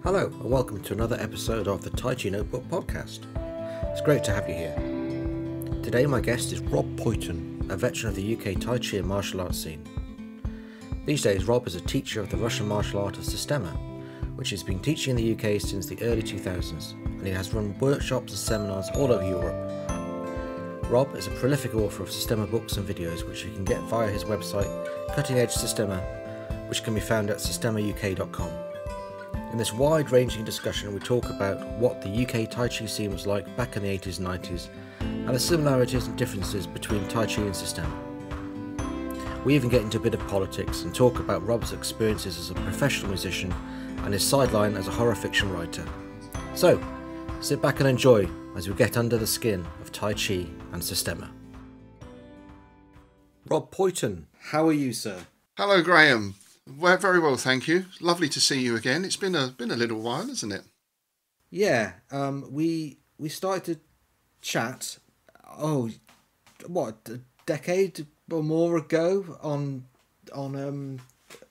Hello and welcome to another episode of the Tai Chi Notebook podcast. It's great to have you here. Today my guest is Rob Poyton, a veteran of the UK Tai Chi and martial arts scene. These days Rob is a teacher of the Russian martial art of Systema, which he's been teaching in the UK since the early 2000s, and he has run workshops and seminars all over Europe. Rob is a prolific author of Systema books and videos which you can get via his website Cutting Edge Systema, which can be found at systemauk.com. In this wide-ranging discussion we talk about what the UK Tai Chi scene was like back in the 80s and 90s and the similarities and differences between Tai Chi and Systema. We even get into a bit of politics and talk about Rob's experiences as a professional musician and his sideline as a horror fiction writer. So, sit back and enjoy as we get under the skin of Tai Chi and Systema. Rob Poyton, how are you, sir? Hello, Graham. Well, very well, thank you. Lovely to see you again. It's been a little while, hasn't it? Yeah, we started to chat. A decade or more ago on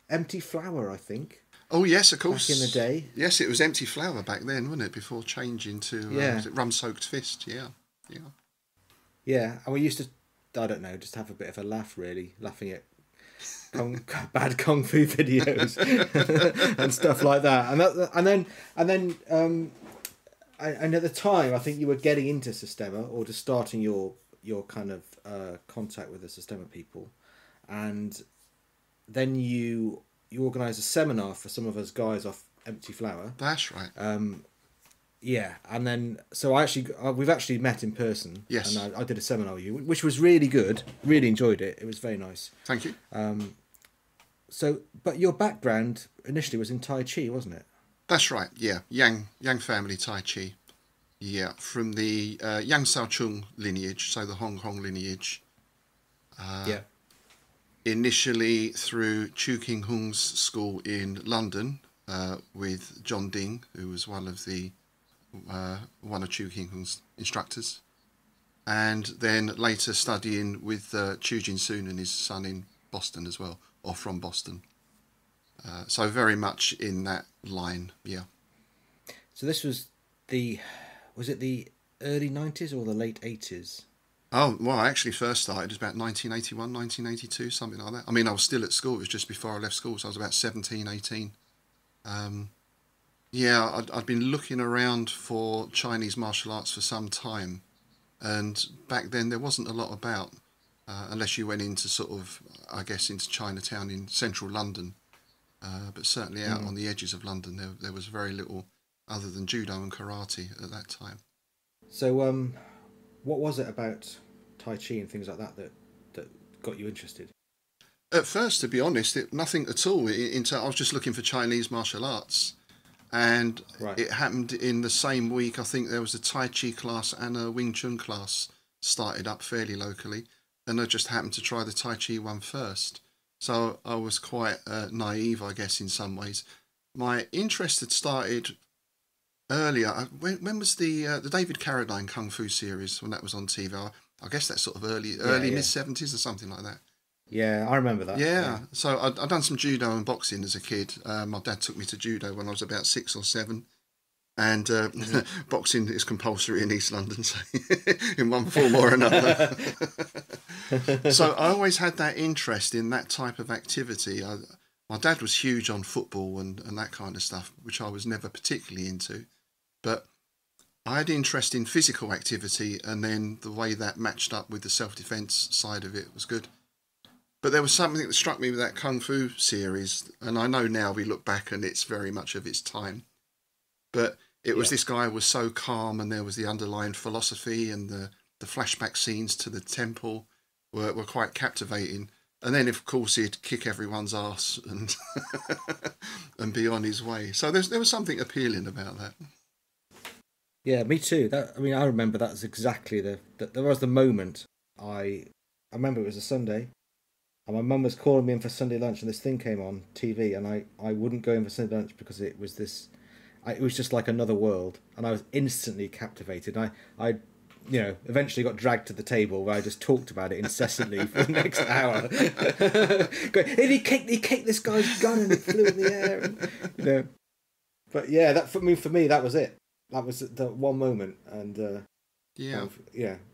Empty Flower, I think. Oh yes, of course. Back in the day. Yes, it was Empty Flower back then, wasn't it? Before changing to was it Rum Soaked Fist? Yeah. Yeah, and we used to, I don't know, just have a bit of a laugh, really, laughing at bad kung fu videos and stuff like that, and at the time I think you were getting into Systema or just starting your kind of contact with the Systema people, and then you organised a seminar for some of us guys off Empty Flower. That's right. Yeah, and then so we've actually met in person. Yes, and I did a seminar with you, which was really good. Really enjoyed it. It was very nice. Thank you. But your background initially was in Tai Chi, wasn't it? That's right. Yeah, Yang family Tai Chi. Yeah, from the Yang Shaochun lineage, so the Hong Kong lineage. Yeah. Initially through Chu King Hung's school in London with John Ding, who was one of Chu King Hung's instructors, and then later studying with Chu Jin Soon and his son in Boston as well, or from Boston. So very much in that line, yeah. So this was was it the early 90s or the late 80s? Oh, well, I actually first started about 1981, 1982, something like that. I mean, I was still at school. It was just before I left school, so I was about 17, 18. Yeah, I'd been looking around for Chinese martial arts for some time, and back then there wasn't a lot about, unless you went into sort of, I guess, into Chinatown in central London, but certainly out on the edges of London there was very little other than judo and karate at that time. So what was it about Tai Chi and things like that got you interested? At first, to be honest, nothing at all. I was just looking for Chinese martial arts. And It happened in the same week. I think there was a Tai Chi class and a Wing Chun class started up fairly locally. And I just happened to try the Tai Chi one first. So I was quite naive, I guess, in some ways. My interest had started earlier. When was the David Carradine Kung Fu series, when that was on TV? I guess that's sort of early mid-70s or something like that. Yeah, I remember that. Yeah. So I'd done some judo and boxing as a kid. My dad took me to judo when I was about 6 or 7. And boxing is compulsory in East London, so in one form or another. So I always had that interest in that type of activity. My dad was huge on football and that kind of stuff, which I was never particularly into. But I had interest in physical activity, and then the way that matched up with the self-defense side of it was good. But there was something that struck me with that Kung Fu series, and I know now we look back and it's very much of its time. But it was this guy was so calm, and there was the underlying philosophy, and the flashback scenes to the temple were quite captivating. And then, of course, he'd kick everyone's ass and and be on his way. So there was something appealing about that. Yeah, me too. I remember that was exactly there was the moment. I remember it was a Sunday. And my mum was calling me in for Sunday lunch, and this thing came on TV, and I wouldn't go in for Sunday lunch because it was just like another world, and I was instantly captivated. I eventually got dragged to the table where I just talked about it incessantly for the next hour. And he kicked this guy's gun and it flew in the air. And, But yeah, that for me that was it. That was the one moment, and Yeah.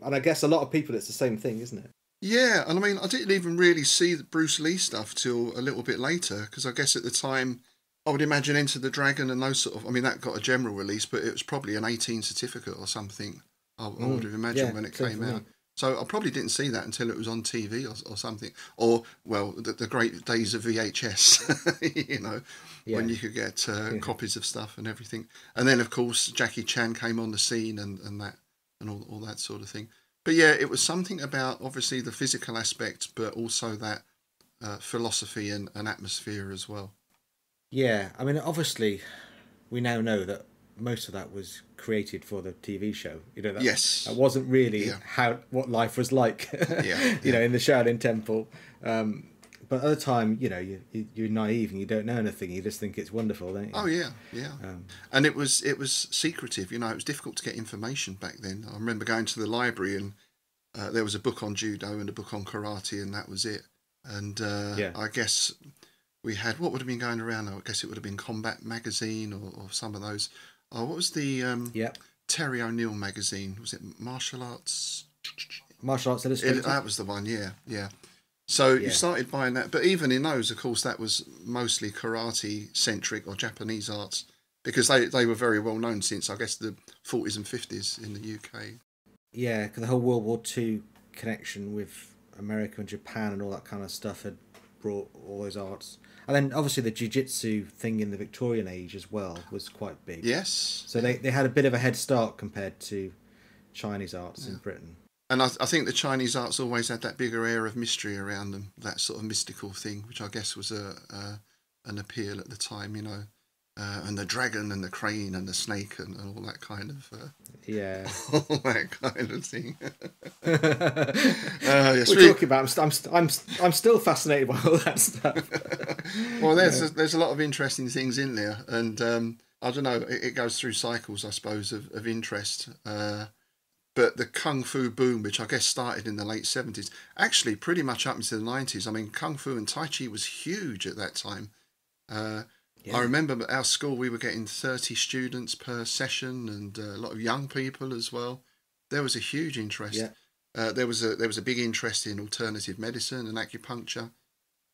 and I guess a lot of people it's the same thing, isn't it? Yeah, and I mean, I didn't even really see the Bruce Lee stuff till a little bit later, because I guess at the time, I would imagine Enter the Dragon and those sort of, I mean, that got a general release, but it was probably an 18 certificate or something, I would have imagined when it came out. So I probably didn't see that until it was on TV or something. Or, well, the great days of VHS, you know, when you could get copies of stuff and everything. And then, of course, Jackie Chan came on the scene and that and all that sort of thing. But yeah, it was something about obviously the physical aspect, but also that philosophy and atmosphere as well. Yeah, I mean, obviously, we now know that most of that was created for the TV show. You know, that wasn't really what life was like. You know, in the Shaolin Temple. But at the time, you know, you're naive and you don't know anything. You just think it's wonderful, don't you? Oh yeah, yeah. And it was secretive. You know, it was difficult to get information back then. I remember going to the library and there was a book on judo and a book on karate, and that was it. And I guess we had what would have been going around. I guess it would have been Combat Magazine or some of those. Oh, what was the Terry O'Neill magazine? Was it Martial Arts? Martial Arts Illustrated. That was the one. Yeah, yeah. So you started buying that, but even in those, of course, that was mostly karate-centric or Japanese arts, because they were very well known since, I guess, the 40s and 50s in the UK. Yeah, because the whole World War II connection with America and Japan and all that kind of stuff had brought all those arts. And then, obviously, the jiu-jitsu thing in the Victorian age as well was quite big. Yes. So they had a bit of a head start compared to Chinese arts in Britain. And I think the Chinese arts always had that bigger air of mystery around them, that sort of mystical thing, which I guess was an appeal at the time, you know. And the dragon and the crane and the snake and all that kind of all that kind of thing. Yes, we're talking about. I'm still fascinated by all that stuff. Well, there's a lot of interesting things in there, and I don't know. It goes through cycles, I suppose, of interest. But the Kung Fu boom, which I guess started in the late 70s, actually pretty much up into the 90s. I mean, Kung Fu and Tai Chi was huge at that time. I remember at our school we were getting 30 students per session and a lot of young people as well. There was a huge interest. Yeah. There was a big interest in alternative medicine and acupuncture.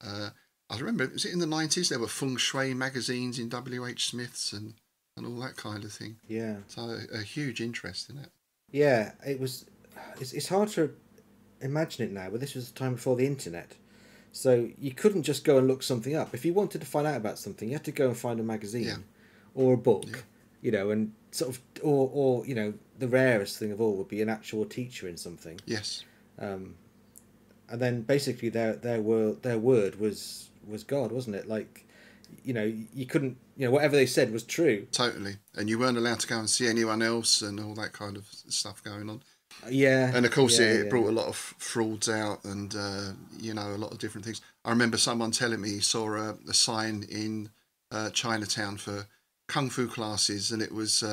I remember, was it in the 90s? There were feng shui magazines in W.H. Smith's and all that kind of thing. Yeah. So a huge interest in it. Yeah, it was. It's hard to imagine it now, but this was the time before the internet, so you couldn't just go and look something up. If you wanted to find out about something, you had to go and find a magazine or a book, you know, and sort of, or you know, the rarest thing of all would be an actual teacher in something. Yes. And then basically their word was God, wasn't it? Like, you know, you couldn't, you know, whatever they said was true. Totally. And you weren't allowed to go and see anyone else and all that kind of stuff going on. Yeah. And of course it brought a lot of frauds out and, you know, a lot of different things. I remember someone telling me he saw a sign in Chinatown for Kung Fu classes, and it was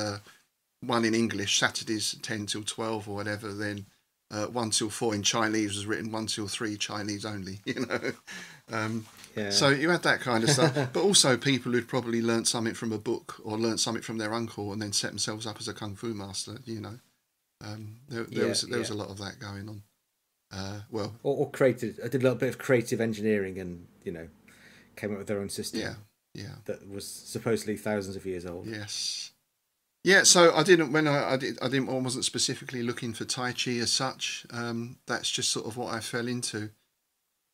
one in English, Saturdays 10 till 12 or whatever, then 1 till 4 in Chinese was written 1 till 3 Chinese only, you know. So you had that kind of stuff, but also people who'd probably learnt something from a book or learnt something from their uncle and then set themselves up as a kung fu master, you know. There was a lot of that going on. Or created, I did a little bit of creative engineering and, you know, came up with their own system. Yeah. That was supposedly thousands of years old. Yes. Yeah, so I wasn't specifically looking for Tai Chi as such. That's just sort of what I fell into.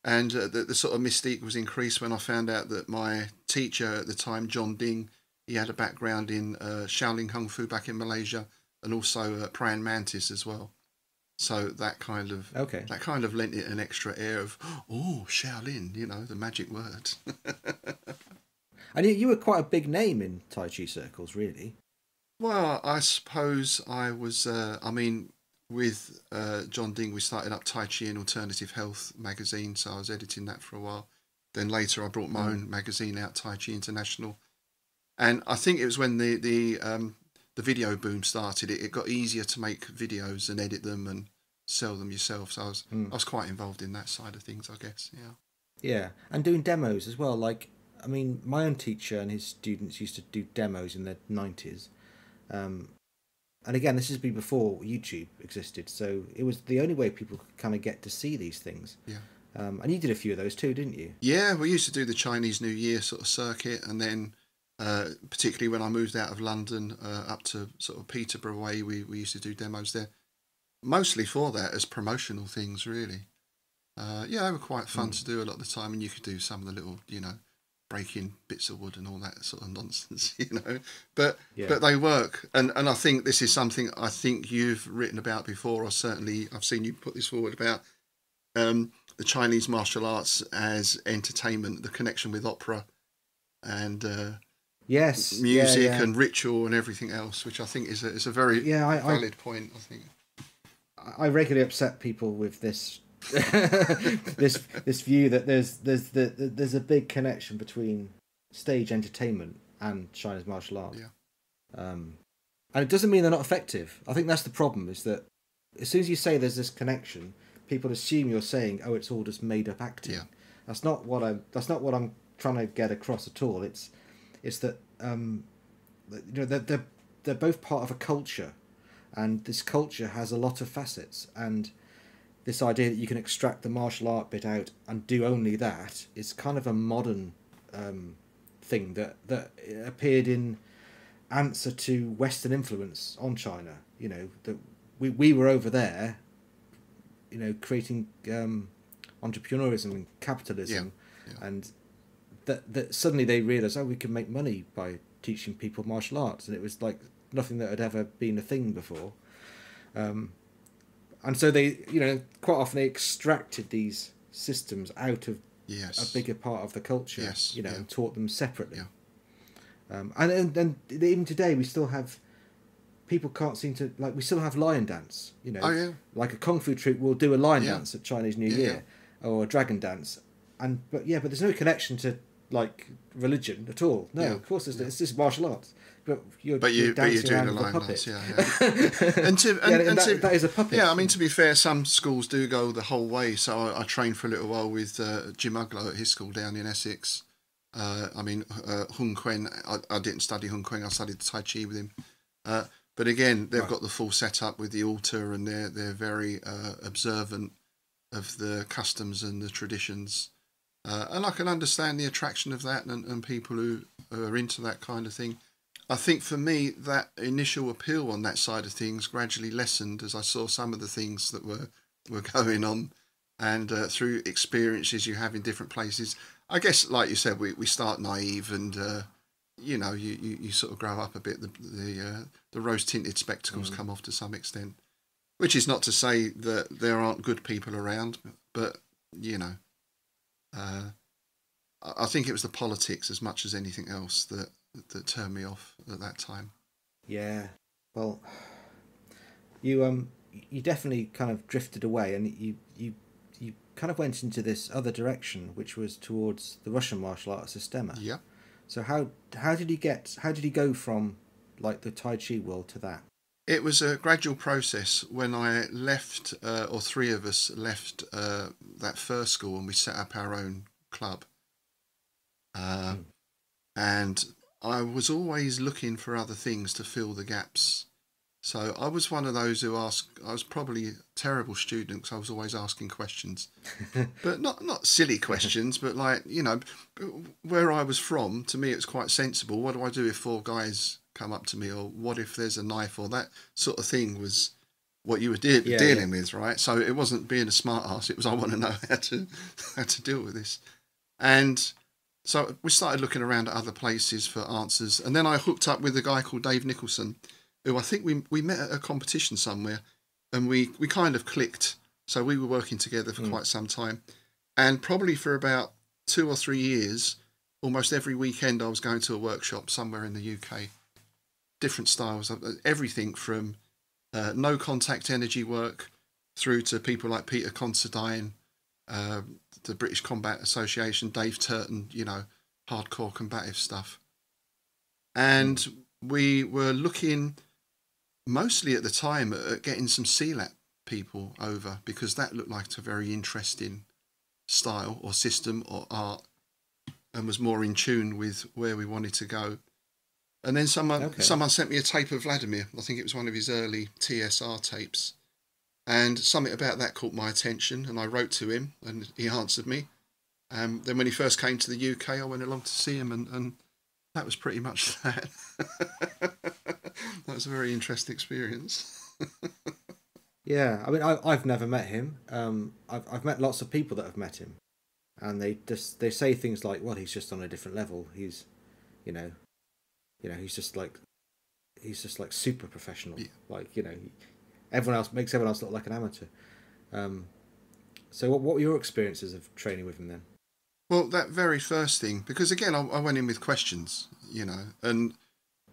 And the sort of mystique was increased when I found out that my teacher at the time, John Ding, he had a background in Shaolin Kung Fu back in Malaysia, and also praying mantis as well. So that kind of lent it an extra air of Shaolin, you know, the magic word. And you were quite a big name in Tai Chi circles, really. Well, I suppose I was. With John Ding, we started up Tai Chi and Alternative Health magazine, so I was editing that for a while. Then later I brought my own magazine out, Tai Chi International. And I think it was when the video boom started, it got easier to make videos and edit them and sell them yourself. So I was quite involved in that side of things, I guess, yeah. Yeah, and doing demos as well. Like, I mean, my own teacher and his students used to do demos in the 90s. Um, and again, this has been before YouTube existed, so it was the only way people could kind of get to see these things. Yeah. And you did a few of those too, didn't you? Yeah, we used to do the Chinese New Year sort of circuit, and then particularly when I moved out of London up to sort of Peterborough way, we used to do demos there, mostly for that as promotional things, really. Yeah, they were quite fun to do a lot of the time, and you could do some of the little, breaking bits of wood and all that sort of nonsense, But they work, and I think this is something I think you've written about before, or certainly I've seen you put this forward about the Chinese martial arts as entertainment, the connection with opera and Yes, music and ritual and everything else, which I think is a very valid point. I think I regularly upset people with this this view that there's a big connection between stage entertainment and Chinese martial art. And it doesn't mean they're not effective. I think that's the problem, is that as soon as you say there's this connection, people assume you're saying, oh, it's all just made up acting. That's not what I'm trying to get across at all. It's that they're both part of a culture, and this culture has a lot of facets, and this idea that you can extract the martial art bit out and do only that is kind of a modern thing that appeared in answer to Western influence on China. That we were over there, creating entrepreneurism and capitalism, and that suddenly they realised, oh, we can make money by teaching people martial arts, and it was like nothing that had ever been a thing before. And so they, quite often they extracted these systems out of a bigger part of the culture, and taught them separately. And even today we still have, people can't seem to, we still have lion dance, like a kung fu troupe will do a lion dance at Chinese New Year, or a dragon dance, but there's no connection to religion at all. No, of course it's just martial arts. But you're dancing around with a puppet. That is a puppet. Yeah, I mean, to be fair, some schools do go the whole way. So I trained for a little while with Jim Uglow at his school down in Essex. Hung Quen, I didn't study Hung Quen, I studied Tai Chi with him. But again, they've got the full setup with the altar, and they're very observant of the customs and the traditions. And I can understand the attraction of that, and people who are into that kind of thing. I think for me, that initial appeal on that side of things gradually lessened as I saw some of the things that were going on, and through experiences you have in different places. I guess, like you said, we start naive, and you sort of grow up a bit. The rose-tinted spectacles come off to some extent, which is not to say that there aren't good people around, but I think it was the politics as much as anything else that turned me off at that time. Yeah, well, you definitely kind of drifted away, and you kind of went into this other direction, which was towards the Russian martial art Systema. Yeah. So how did you go from the Tai Chi world to that? It was a gradual process. When I left, or three of us left that first school, and we set up our own club. And I was always looking for other things to fill the gaps. So I was one of those who asked. I was probably a terrible student because I was always asking questions, but not silly questions, but where I was from, to me it was quite sensible. What do I do if four guys come up to me, or what if there's a knife, or that sort of thing was what you were dealing with, right? So it wasn't being a smart ass. It was, I want to know how to deal with this. And so we started looking around at other places for answers. And then I hooked up with a guy called Dave Nicholson, who I think we met at a competition somewhere, and we kind of clicked. So we were working together for quite some time. And probably for about 2 or 3 years, almost every weekend I was going to a workshop somewhere in the UK. Different styles, everything from no contact energy work through to people like Peter Considine, the British Combat Association, Dave Turton, hardcore combative stuff. And we were looking mostly at the time at getting some CLAP people over, because that looked like a very interesting style or system or art. and was more in tune with where we wanted to go. And then someone sent me a tape of Vladimir. I think it was one of his early TSR tapes. And something about that caught my attention, and I wrote to him, and he answered me. Then when he first came to the UK, I went along to see him, and that was pretty much that. That was a very interesting experience. Yeah, I mean, I've never met him. I've met lots of people that have met him, and they say things like, "Well, he's just on a different level. He's, he's just like super professional. Yeah. Like, everyone else makes everyone else look like an amateur." So what were your experiences of training with him then? Well, that very first thing, because again, I went in with questions, and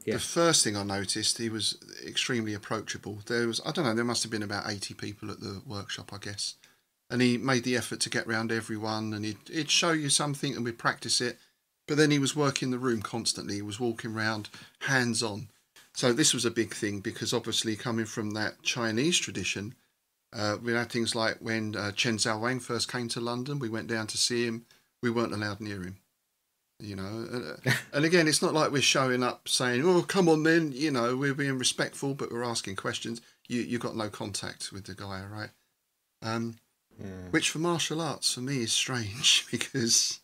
the first thing I noticed, he was extremely approachable. There must have been about 80 people at the workshop, I guess. And he made the effort to get round everyone, and he'd show you something and we'd practice it. But then he was working the room constantly. He was walking around hands-on. So this was a big thing, because obviously coming from that Chinese tradition, we had things like when Chen Zhaowang first came to London, we went down to see him. We weren't allowed near him. And again, it's not like we're showing up saying, "Oh, come on then," we're being respectful, but we're asking questions. You got no contact with the guy, right? Which for martial arts, for me, is strange, because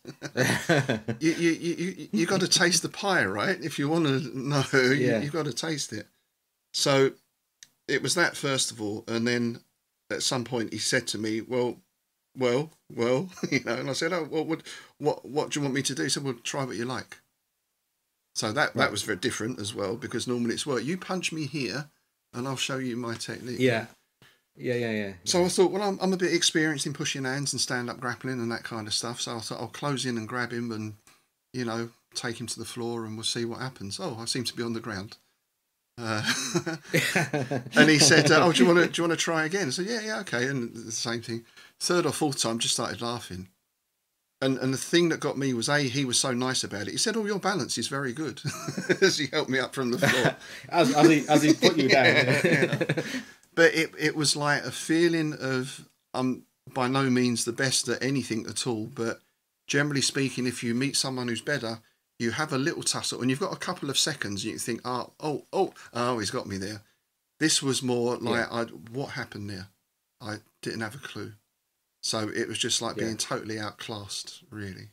you got to taste the pie, right? If you want to know, you've got to taste it. So it was that, first of all, and then at some point he said to me, well, and I said, "Oh, well, what do you want me to do?" He said, "Well, try what you like." So that was very different as well, because normally it's, "Well, you punch me here and I'll show you my technique." Yeah. So I thought, well, I'm a bit experienced in pushing hands and stand-up grappling and that kind of stuff. So I thought I'll close in and grab him and, take him to the floor, and we'll see what happens. Oh, I seem to be on the ground. And he said, "Oh, do you want to try again?" I said, "Yeah, okay." And the same thing. Third or fourth time, just started laughing. And the thing that got me was, he was so nice about it. He said, "Oh, your balance is very good," as he helped me up from the floor. as he put you down. Yeah. But it was like a feeling of, I'm by no means the best at anything at all, but generally speaking, if you meet someone who's better, you have a little tussle, and you've got a couple of seconds, and you think, oh, he's got me there. This was more like, what happened there? I didn't have a clue. So it was just like being totally outclassed, really,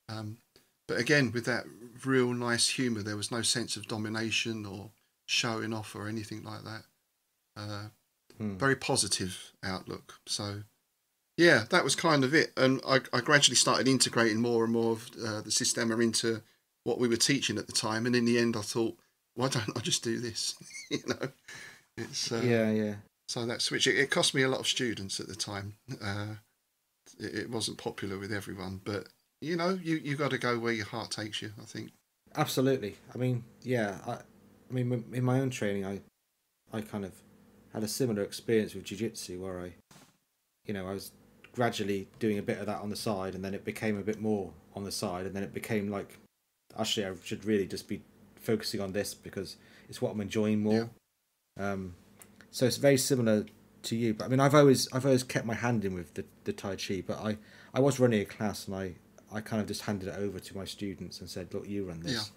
But again, with that real nice humour, there was no sense of domination or showing off or anything like that. Very positive outlook. So, that was kind of it. And I gradually started integrating more and more of the Systema into what we were teaching at the time. And in the end, I thought, why don't I just do this? It's So that switch, it cost me a lot of students at the time. It wasn't popular with everyone, but you got to go where your heart takes you, I think. Absolutely. I mean, in my own training, I kind of had a similar experience with jiu-jitsu, where I was gradually doing a bit of that on the side, and then it became a bit more on the side, and then it became like, actually, I should really just be focusing on this because it's what I'm enjoying more. Yeah. So it's very similar to you, but I mean, I've always kept my hand in with the Tai Chi, but I was running a class, and I kind of just handed it over to my students and said, "Look, you run this,"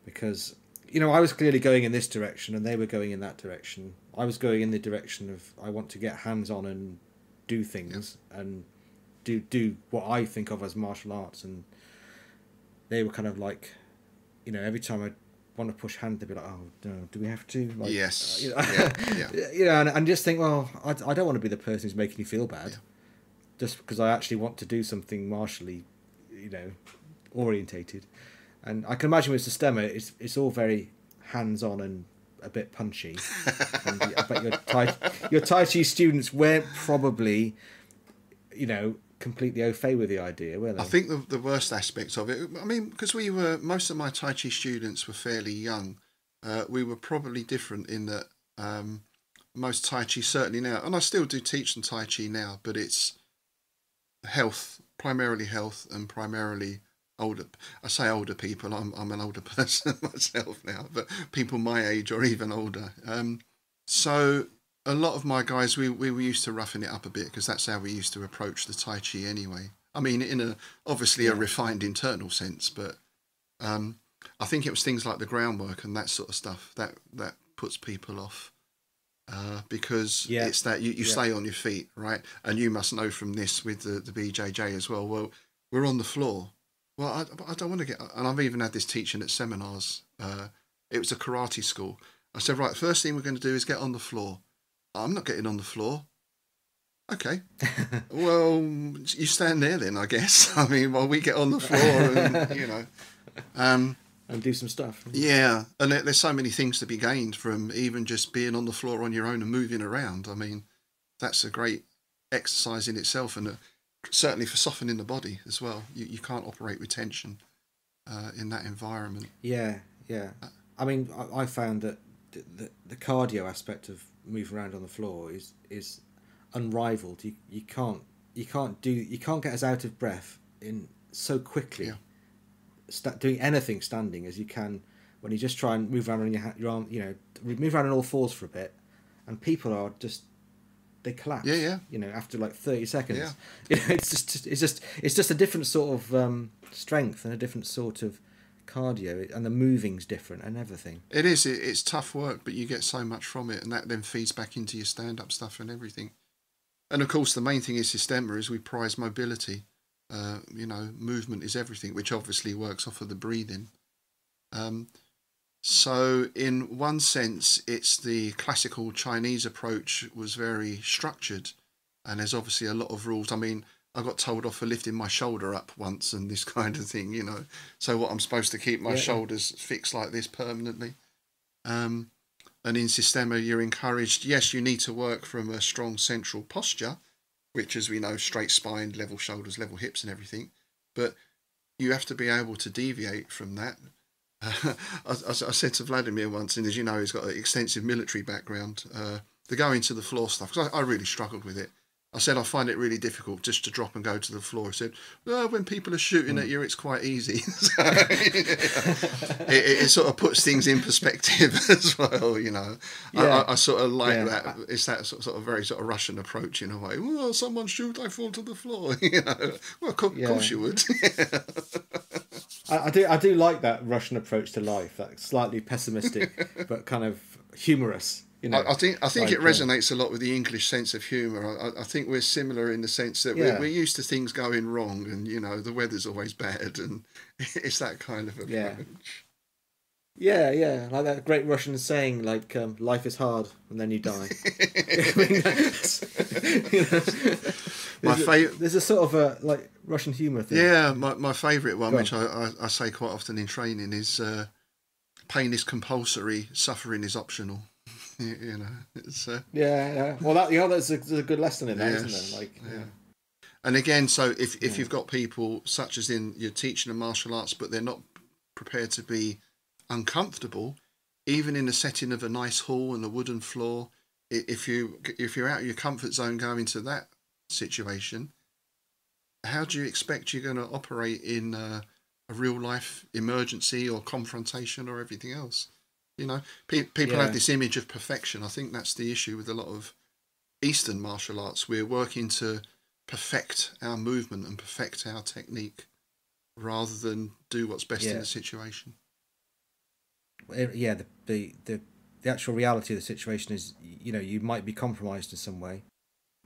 because I was clearly going in this direction, and they were going in that direction. I was going in the direction of, I want to get hands on and do things and do what I think of as martial arts, and they were kind of like, every time I want to push hand, they'd be like, "Oh, no, do we have to?" Like, yes. And just think, well, I don't want to be the person who's making you feel bad, just because I actually want to do something martially, orientated. And I can imagine with Systema, it's all very hands-on and a bit punchy. And I bet your Tai Chi students weren't probably, completely au fait with the idea, were they? I think the worst aspect of it, I mean, because most of my Tai Chi students were fairly young. We were probably different in that most Tai Chi, certainly now, and I still do teach them Tai Chi now, but it's primarily health, and primarily older. I say older people. I'm an older person myself now, but people my age or even older. So a lot of my guys, we were used to roughing it up a bit, because that's how we used to approach the Tai Chi anyway. I mean, in a obviously a refined internal sense, but I think it was things like the groundwork and that sort of stuff that puts people off. Because it's that you stay on your feet, right? And you must know from this with the BJJ as well. Well, we're on the floor. Well, I don't want to get... And I've even had this teaching at seminars. It was a karate school. I said, right, first thing we're going to do is get on the floor. I'm not getting on the floor. Okay. Well, you stand there then, I guess. I mean, while we get on the floor and, you know... and do some stuff. Yeah, and there's so many things to be gained from even just being on the floor on your own and moving around. I mean, that's a great exercise in itself, and certainly for softening the body as well. You can't operate with tension in that environment. Yeah. I mean, I found that the cardio aspect of moving around on the floor is unrivaled. You can't get as out of breath in so quickly. Yeah. Doing anything standing as you can when you just try and move around on your arm, you know, move around on all fours for a bit, and people are just, they collapse. Yeah. You know, after like 30 seconds. Yeah. You know, it's just a different sort of strength and a different sort of cardio, and the moving's different and everything. It is. It's tough work, but you get so much from it, and that then feeds back into your stand-up stuff and everything. And of course, the main thing is Systema is we prize mobility. You know, movement is everything, which obviously works off of the breathing. So in one sense, it's the classical Chinese approach was very structured, and there's obviously a lot of rules. I mean, I got told off for lifting my shoulder up once and this kind of thing, you know. So what, I'm supposed to keep my shoulders fixed like this permanently. And in Systema, you're encouraged, yes, you need to work from a strong central posture, which, as we know, straight spine, level shoulders, level hips and everything. But you have to be able to deviate from that. I said to Vladimir once, and as you know, he's got an extensive military background, the go into the floor stuff, because I really struggled with it. I said I find it really difficult just to drop and go to the floor. He said, well, when people are shooting at you, it's quite easy. So, it sort of puts things in perspective as well, you know. Yeah. I sort of like that. It's that sort of very sort of Russian approach in a way. Well, someone shoot, I fall to the floor. You know, well, of course you would. I do like that Russian approach to life. That slightly pessimistic, but kind of humorous. You know, I think like, it resonates a lot with the English sense of humour. I think we're similar in the sense that we're used to things going wrong, and you know the weather's always bad, and it's that kind of approach. Yeah, like that great Russian saying, like life is hard and then you die. I mean, there's a sort of a like Russian humour thing. Yeah, my favourite one, which I say quite often in training, is pain is compulsory, suffering is optional. You know, it's well, that's a good lesson in that, isn't there? Like, and again, so if you've got people such as in you're teaching them martial arts, but they're not prepared to be uncomfortable, even in the setting of a nice hall and a wooden floor, if you're out of your comfort zone going to that situation, how do you expect you're going to operate in a real life emergency or confrontation or everything else? You know, people have this image of perfection. I think that's the issue with a lot of Eastern martial arts. We're working to perfect our movement and perfect our technique rather than do what's best in the situation. Yeah, the actual reality of the situation is, you know, you might be compromised in some way.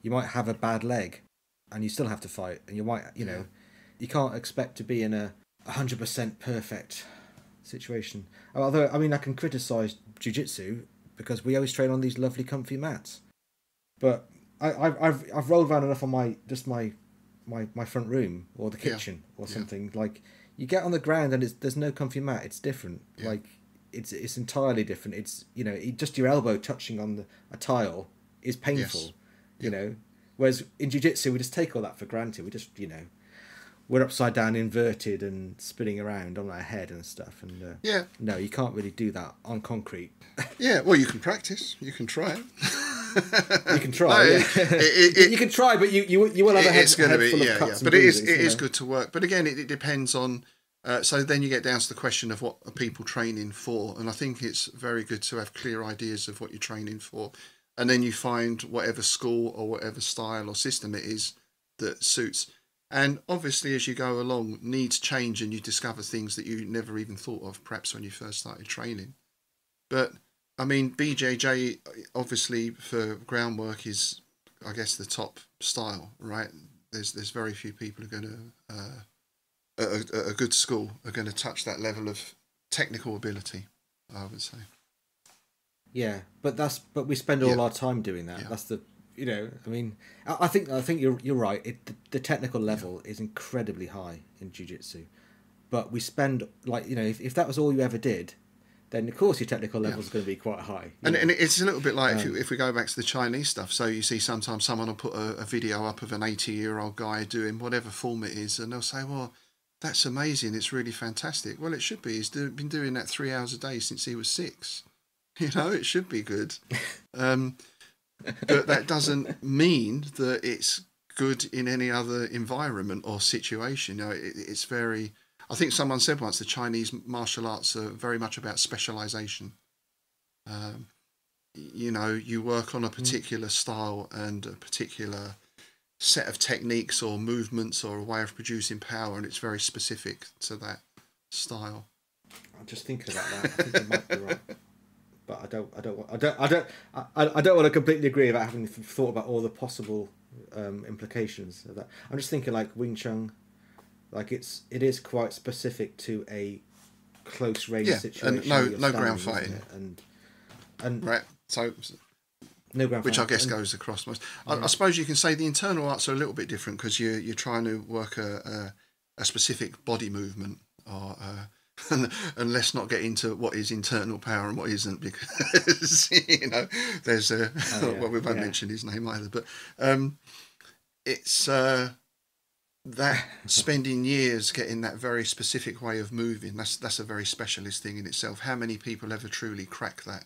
You might have a bad leg and you still have to fight. And you might, you know, you can't expect to be in a 100% perfect situation. Although, I mean, I can criticise jiu-jitsu because we always train on these lovely comfy mats. But I've rolled around enough on my front room or the kitchen or something. Like, you get on the ground and there's no comfy mat. It's different. Yeah. Like, it's entirely different. It's, you know, just your elbow touching on a tile is painful. You know, whereas in jiu-jitsu we just take all that for granted. We just, you know, we're upside down, inverted, and spinning around on our head and stuff. And no, you can't really do that on concrete. Yeah, well, you can practice. You can try it. You can try. You can try, but you will have a head full of cuts. But it is good to work. But again, it depends on. So then you get down to the question of what are people training for, and I think it's very good to have clear ideas of what you're training for, and then you find whatever school or whatever style or system it is that suits. And obviously, as you go along, needs change and you discover things that you never even thought of, perhaps when you first started training. But, I mean, BJJ, obviously, for groundwork is, I guess, the top style, right? There's very few people who are going to, at a good school, are going to touch that level of technical ability, I would say. Yeah, but we spend all our time doing that. That's the, I mean, I think you're right. The technical level is incredibly high in jiu-jitsu, but we spend if that was all you ever did, then of course your technical level is going to be quite high. And it's a little bit like if we go back to the Chinese stuff. So you see sometimes someone will put a video up of an 80-year-old guy doing whatever form it is, and they'll say, well, that's amazing, it's really fantastic. Well, it should be. He's been doing that 3 hours a day since he was 6. It should be good. But that doesn't mean that it's good in any other environment or situation. It's very... I think someone said once the Chinese martial arts are very much about specialization. You work on a particular style and a particular set of techniques or movements or a way of producing power, and it's very specific to that style. I'm just thinking about that. I think you might be right, but I don't want to completely agree about having thought about all the possible implications of that. I'm just thinking like Wing Chun, like it is quite specific to a close range situation. And no ground fighting, and right. So no ground which fighting. I guess goes across most. I suppose you can say the internal arts are a little bit different because you're trying to work a specific body movement, or and let's not get into what is internal power and what isn't, because there's well, we won't mention his name either, but it's that spending years getting that very specific way of moving, that's a very specialist thing in itself. How many people ever truly crack that?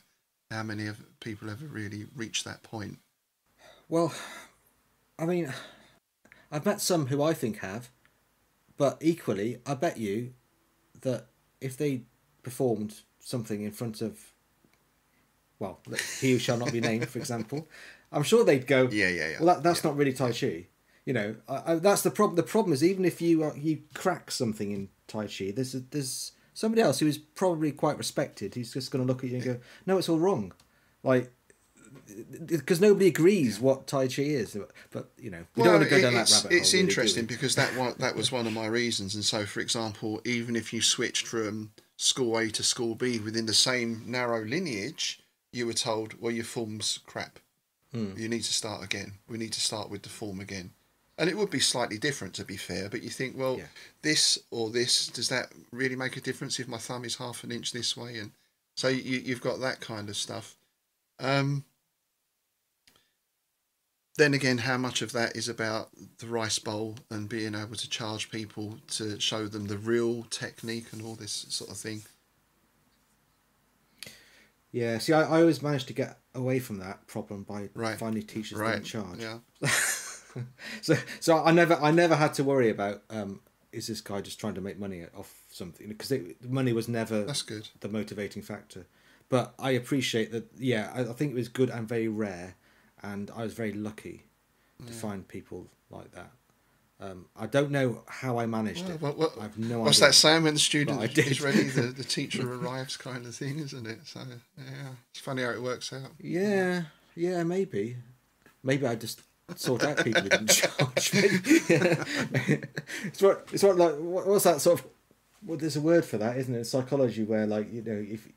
How many people ever really reach that point? Well, I mean, I've met some who I think have, but equally, I bet you that if they performed something in front of, well, he who shall not be named, for example, I'm sure they'd go, yeah. Well, that's not really Tai Chi. That's the problem. The problem is, even if you crack something in Tai Chi, there's somebody else who is probably quite respected. He's just going to look at you and go, "No, it's all wrong," like, because nobody agrees what Tai Chi is. But we don't want to go down that rabbit hole. It's interesting because that was one of my reasons. And so, for example, even if you switched from school A to school B within the same narrow lineage, you were told, "Well, your form's crap. You need to start again. We need to start with the form again." And it would be slightly different, to be fair, but you think, well, this or this, does that really make a difference if my thumb is half an inch this way? And so you've got that kind of stuff. Then again, how much of that is about the rice bowl and being able to charge people to show them the real technique and all this sort of thing? Yeah, see, I always managed to get away from that problem by finding teachers that didn't charge. Yeah. So I never had to worry about is this guy just trying to make money off something, because money was never the motivating factor. But I appreciate that. Yeah, I think it was good and very rare, and I was very lucky to find people like that. I don't know how I managed it. I have no idea. What's that saying, when the student is ready, the teacher arrives, kind of thing, isn't it? So yeah, it's funny how it works out. Yeah, maybe I just sort out people who didn't charge me. It's what like what's that sort of? Well, there's a word for that, isn't it? In psychology, where if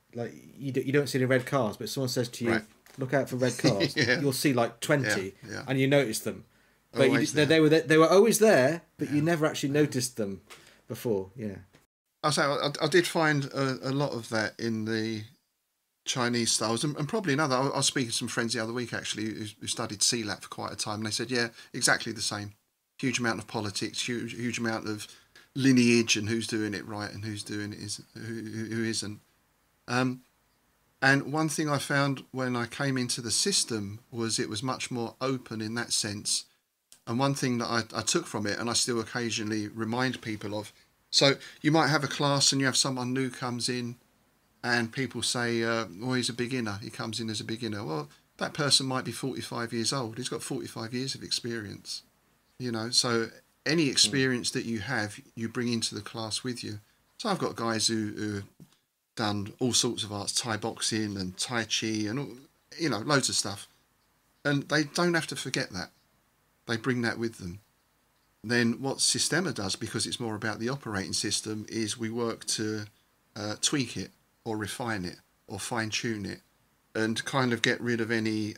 you don't see the red cars, but someone says to you, "Look out for red cars," you'll see like 20, and you notice them. But they were always there, but you never actually noticed them before. Yeah. I did find a lot of that in the Chinese styles, and probably another. I was speaking to some friends the other week actually who studied CLAT for quite a time, and they said, yeah, exactly the same. Huge amount of politics, huge amount of lineage, and who's doing it right and who's doing it who isn't. And one thing I found when I came into the system was it was much more open in that sense. And one thing that I took from it, and I still occasionally remind people of, so you might have a class and you have someone new comes in, and people say, well, he's a beginner. He comes in as a beginner. Well, that person might be 45 years old. He's got 45 years of experience, so any experience that you have, you bring into the class with you. So I've got guys who done all sorts of arts, Thai boxing and Tai Chi and all, loads of stuff. And they don't have to forget that. They bring that with them. Then what Systema does, because it's more about the operating system, is we work to tweak it or refine it or fine-tune it and kind of get rid of any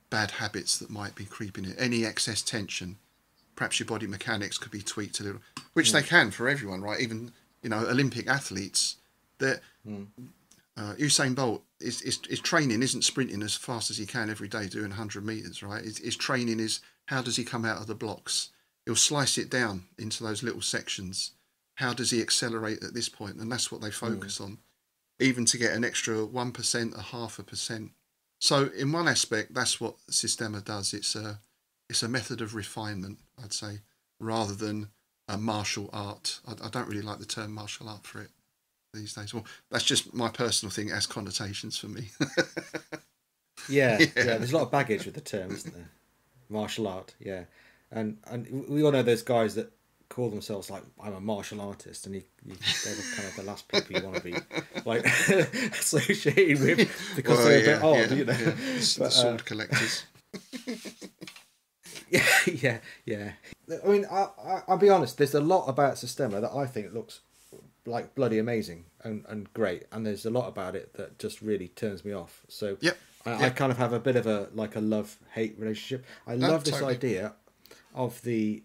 bad habits that might be creeping in, any excess tension. Perhaps your body mechanics could be tweaked a little, which they can for everyone, right? Even, Olympic athletes, that Usain Bolt, his training isn't sprinting as fast as he can every day doing 100 metres, right? His training is, how does he come out of the blocks? He'll slice it down into those little sections. How does he accelerate at this point? And that's what they focus on, even to get an extra 1%, 0.5%. So in one aspect, that's what Systema does. It's a method of refinement, I'd say, rather than a martial art. I don't really like the term martial art for it these days. Well, that's just my personal thing. It has connotations for me. Yeah. There's a lot of baggage with the term, isn't there? Martial art, yeah. And we all know those guys that call themselves like, I'm a martial artist, and they're kind of the last people you want to be like associated with, because they're a bit odd, the sword collectors. Yeah. I mean, I'll be honest. There's a lot about Systema that I think looks like bloody amazing and great, and there's a lot about it that just really turns me off. So I kind of have a bit of a love-hate relationship. I love this idea of the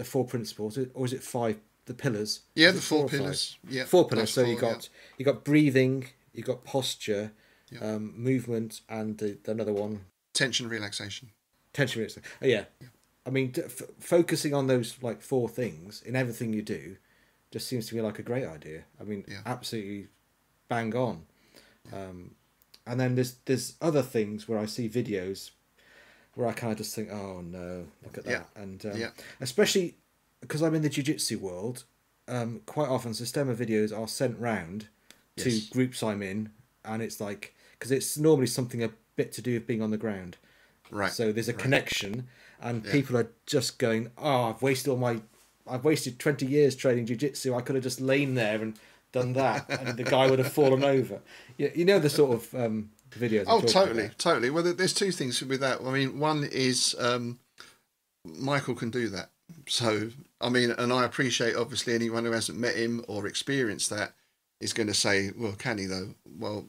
4 principles, or is it 5? The pillars. Yeah, the 4 pillars. Yeah, 4 pillars. So you got breathing, you got posture, movement, and another one. Tension relaxation. Yeah. I mean, focusing on those 4 things in everything you do just seems to me like a great idea. I mean, absolutely bang on. And then there's other things where I see videos where I kind of just think, oh no, look at that. And especially because I'm in the jiu-jitsu world, quite often Systema videos are sent round to groups I'm in, and it's because it's normally something a bit to do with being on the ground. Right. So there's a connection, and people are just going, oh, I've wasted 20 years training jiu-jitsu. I could have just lain there and done that, and the guy would have fallen over. You know the sort of videos. Oh, totally. Well, there's 2 things with that. I mean, one is Michael can do that. So, I mean, and I appreciate, obviously, anyone who hasn't met him or experienced that is going to say, well, can he though? Well,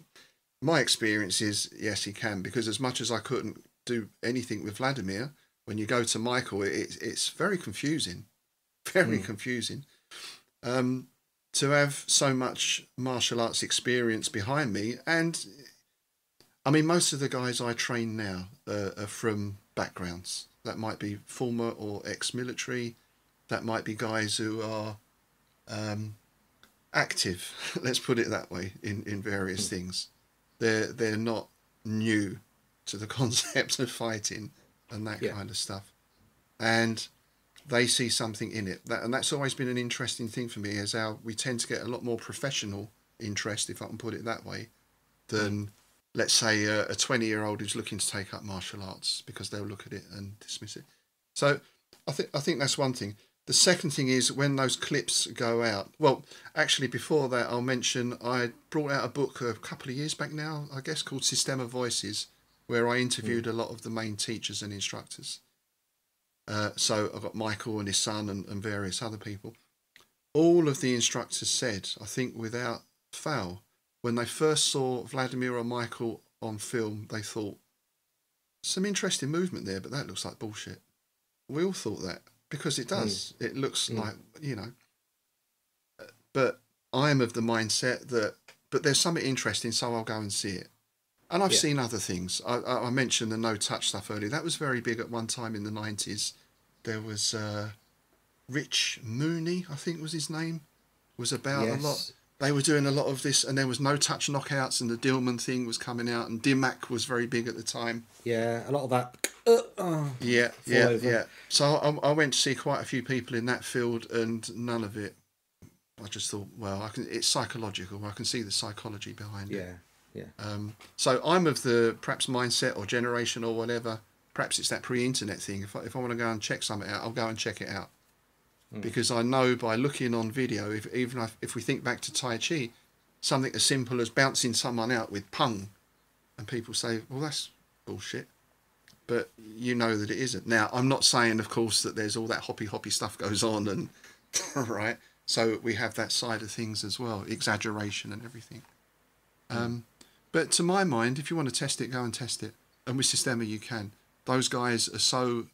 my experience is, yes, he can, because as much as I couldn't do anything with Vladimir, when you go to Michael, it's very confusing. Very confusing. To have so much martial arts experience behind me, and I mean, most of the guys I train now are from backgrounds that might be former or ex-military. That might be guys who are active, let's put it that way, in various things. They're not new to the concept of fighting and that kind of stuff, and they see something in it. And that's always been an interesting thing for me, is how we tend to get a lot more professional interest, if I can put it that way, than, let's say, a 20-year-old who's looking to take up martial arts, because they'll look at it and dismiss it. So I think that's one thing. The second thing is when those clips go out. Well, actually, before that, I'll mention I brought out a book a couple of years back now, I guess, called Systema Voices, where I interviewed a lot of the main teachers and instructors. So I've got Michael and his son and various other people. All of the instructors said, I think without fail, when they first saw Vladimir or Michael on film, they thought, some interesting movement there, but that looks like bullshit. We all thought that, because it does. It looks like, but I am of the mindset that, but there's something interesting, so I'll go and see it. And I've seen other things. I mentioned the no-touch stuff earlier. That was very big at one time in the 90s. There was Rich Mooney, I think was his name, was about a lot. They were doing a lot of this, and there was no-touch knockouts, and the Dillman thing was coming out, and Dimac was very big at the time. Yeah, a lot of that. Yeah. So I went to see quite a few people in that field, and none of it. I just thought, well, it's psychological. I can see the psychology behind it. Yeah. So I'm of the perhaps mindset or generation or whatever, perhaps it's that pre-internet thing. If I want to go and check something out, I'll go and check it out. Because I know by looking on video, if we think back to Tai Chi, something as simple as bouncing someone out with pung, and people say, well, that's bullshit. But you know that it isn't. Now, I'm not saying, of course, that there's all that hoppy stuff goes on, and right? So we have that side of things as well, exaggeration and everything. But to my mind, if you want to test it, go and test it. And with Systema, you can. Those guys are so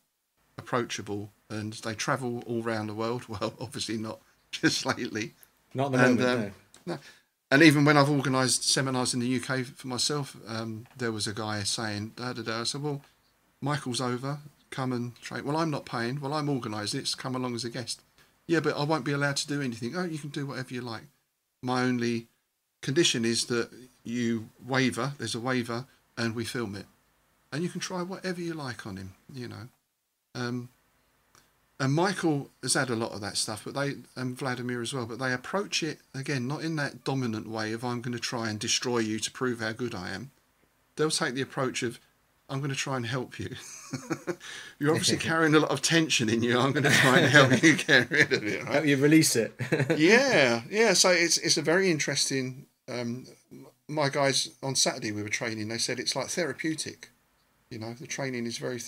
approachable, and they travel all around the world. Well, obviously not just lately. Not at the moment, no. And even when I've organised seminars in the UK for myself, there was a guy saying, I said, well, Michael's over, come and train. Well, I'm not paying. Well, I'm organising it, so come along as a guest. Yeah, but I won't be allowed to do anything. Oh, you can do whatever you like. My only condition is that you waiver, there's a waiver, and we film it. And you can try whatever you like on him, you know. And Michael has had a lot of that stuff, but and Vladimir as well, but they approach it, again, not in that dominant way of I'm going to try and destroy you to prove how good I am. They'll take the approach of I'm going to try and help you. You're obviously carrying a lot of tension in you. I'm going to try and help you get rid of it. Right? Help you release it. Yeah. So it's a very interesting. My guys on Saturday we were training. They said it's like therapeutic. You know, the training is very,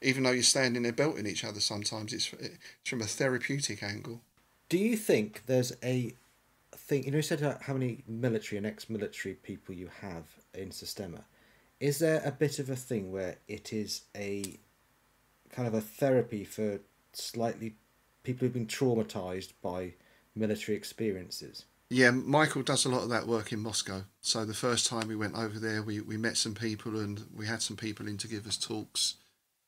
even though you're standing there belting each other sometimes, it's from a therapeutic angle. Do you think there's a thing, you said how many military and ex-military people you have in Systema. Is there a bit of a thing where it is a kind of a therapy for slightly people who've been traumatised by military experiences? Yeah, Michael does a lot of that work in Moscow. So the first time we went over there, we met some people and we had some people in to give us talks.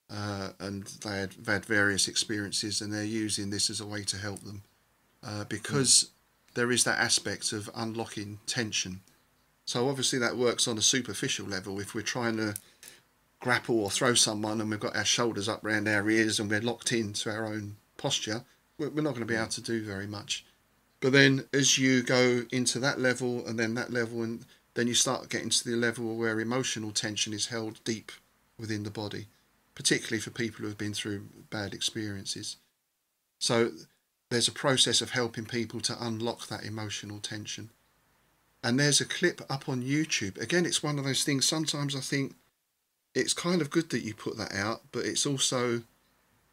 And they had various experiences and they're using this as a way to help them. Because there is that aspect of unlocking tension. So obviously that works on a superficial level. If we're trying to grapple or throw someone and we've got our shoulders up around our ears and we're locked into our own posture, we're not going to be able to do very much. But then as you go into that level and then that level, and then you start getting to the level where emotional tension is held deep within the body, particularly for people who have been through bad experiences. So there's a process of helping people to unlock that emotional tension. And there's a clip up on YouTube. Again, it's one of those things, sometimes I think it's kind of good that you put that out, but it's also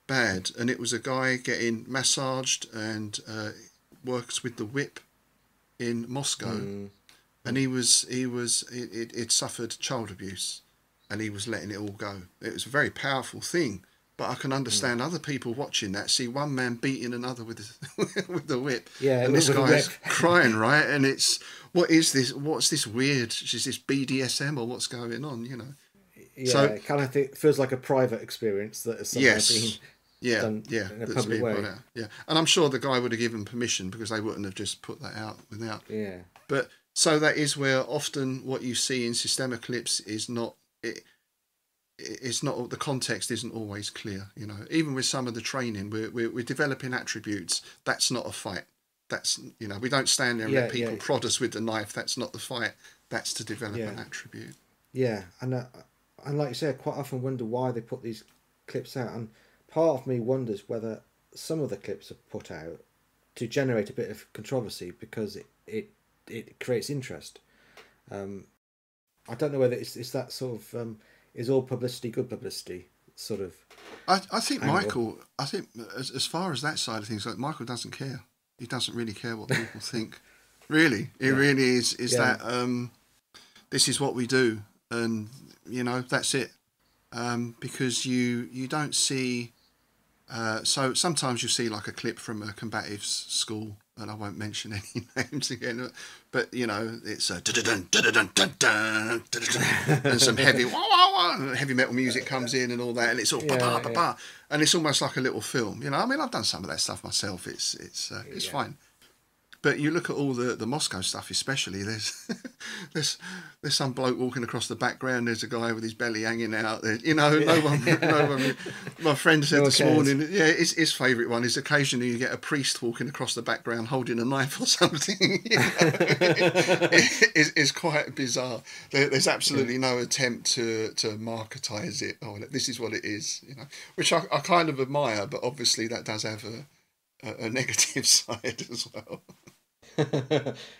bad. And it was a guy getting massaged and works with the whip in Moscow. And it suffered child abuse and he was letting it all go. It was a very powerful thing. But I can understand other people watching that, see one man beating another with the whip. Yeah, and this guy's crying, right? And it's, what is this? What's this weird? Is this BDSM or what's going on, you know? Yeah, so, it kind of feels like a private experience that has somehow been done in a public way. Yeah, and I'm sure the guy would have given permission because they wouldn't have just put that out without. Yeah. But so that is where often what you see in Systema clips is not... It's not, the context isn't always clear, you know. Even with some of the training, we're developing attributes. That's not a fight. That's, you know, we don't stand there and let people prod us with the knife. That's not the fight. That's to develop an attribute. Yeah, and like you say, I quite often wonder why they put these clips out. And part of me wonders whether some of the clips are put out to generate a bit of controversy because it creates interest. I don't know whether it's that sort of... is all publicity good publicity, sort of? I think angle. Michael, I think as far as that side of things, like Michael doesn't care. He doesn't really care what people think. Really, it really is that this is what we do, and you know that's it. Because you don't see. So sometimes you see like a clip from a combatives school, and I won't mention any names again, but you know it's a and some heavy metal music comes in and all that, and it's all and it's almost like a little film. You know, I mean, I've done some of that stuff myself. It's fine, But you look at all the Moscow stuff, especially. There's some bloke walking across the background. There's a guy with his belly hanging out. There, no one. My friend said this morning, his favourite one is occasionally you get a priest walking across the background holding a knife or something. It's quite bizarre. There's absolutely no attempt to marketise it. Oh, this is what it is, which I kind of admire. But obviously that does have a negative side as well.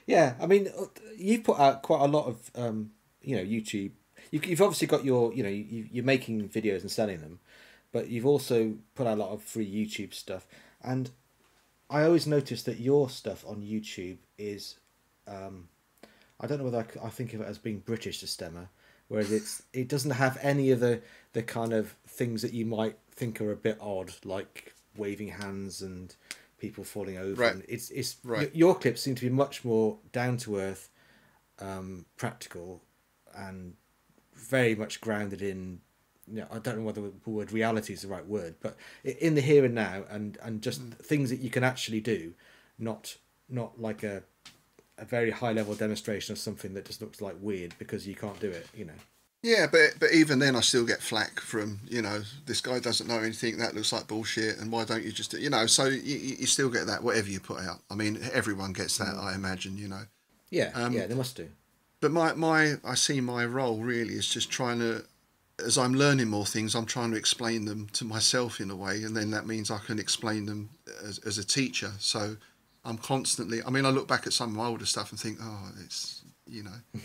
Yeah, I mean, you've put out quite a lot of YouTube. You've obviously got your you're making videos and selling them, but you've also put out a lot of free YouTube stuff. And I always notice that your stuff on YouTube is I don't know whether I think of it as being British Systema, whereas it doesn't have any of the kind of things that you might think are a bit odd, like waving hands and people falling over. Right. And it's right. Your clips seem to be much more down to earth, practical, and very much grounded in. I don't know whether the word reality is the right word, but in the here and now, and just things that you can actually do, not like a very high level demonstration of something that just looks like weird because you can't do it. Yeah, but even then I still get flack from, this guy doesn't know anything, that looks like bullshit, and why don't you just, so you still get that whatever you put out. I mean, everyone gets that, I imagine, Yeah, they must do. But I see my role really is just trying to, as I'm learning more things, I'm trying to explain them to myself in a way, and then that means I can explain them as a teacher. So I'm constantly, I look back at some of my older stuff and think, oh, it's,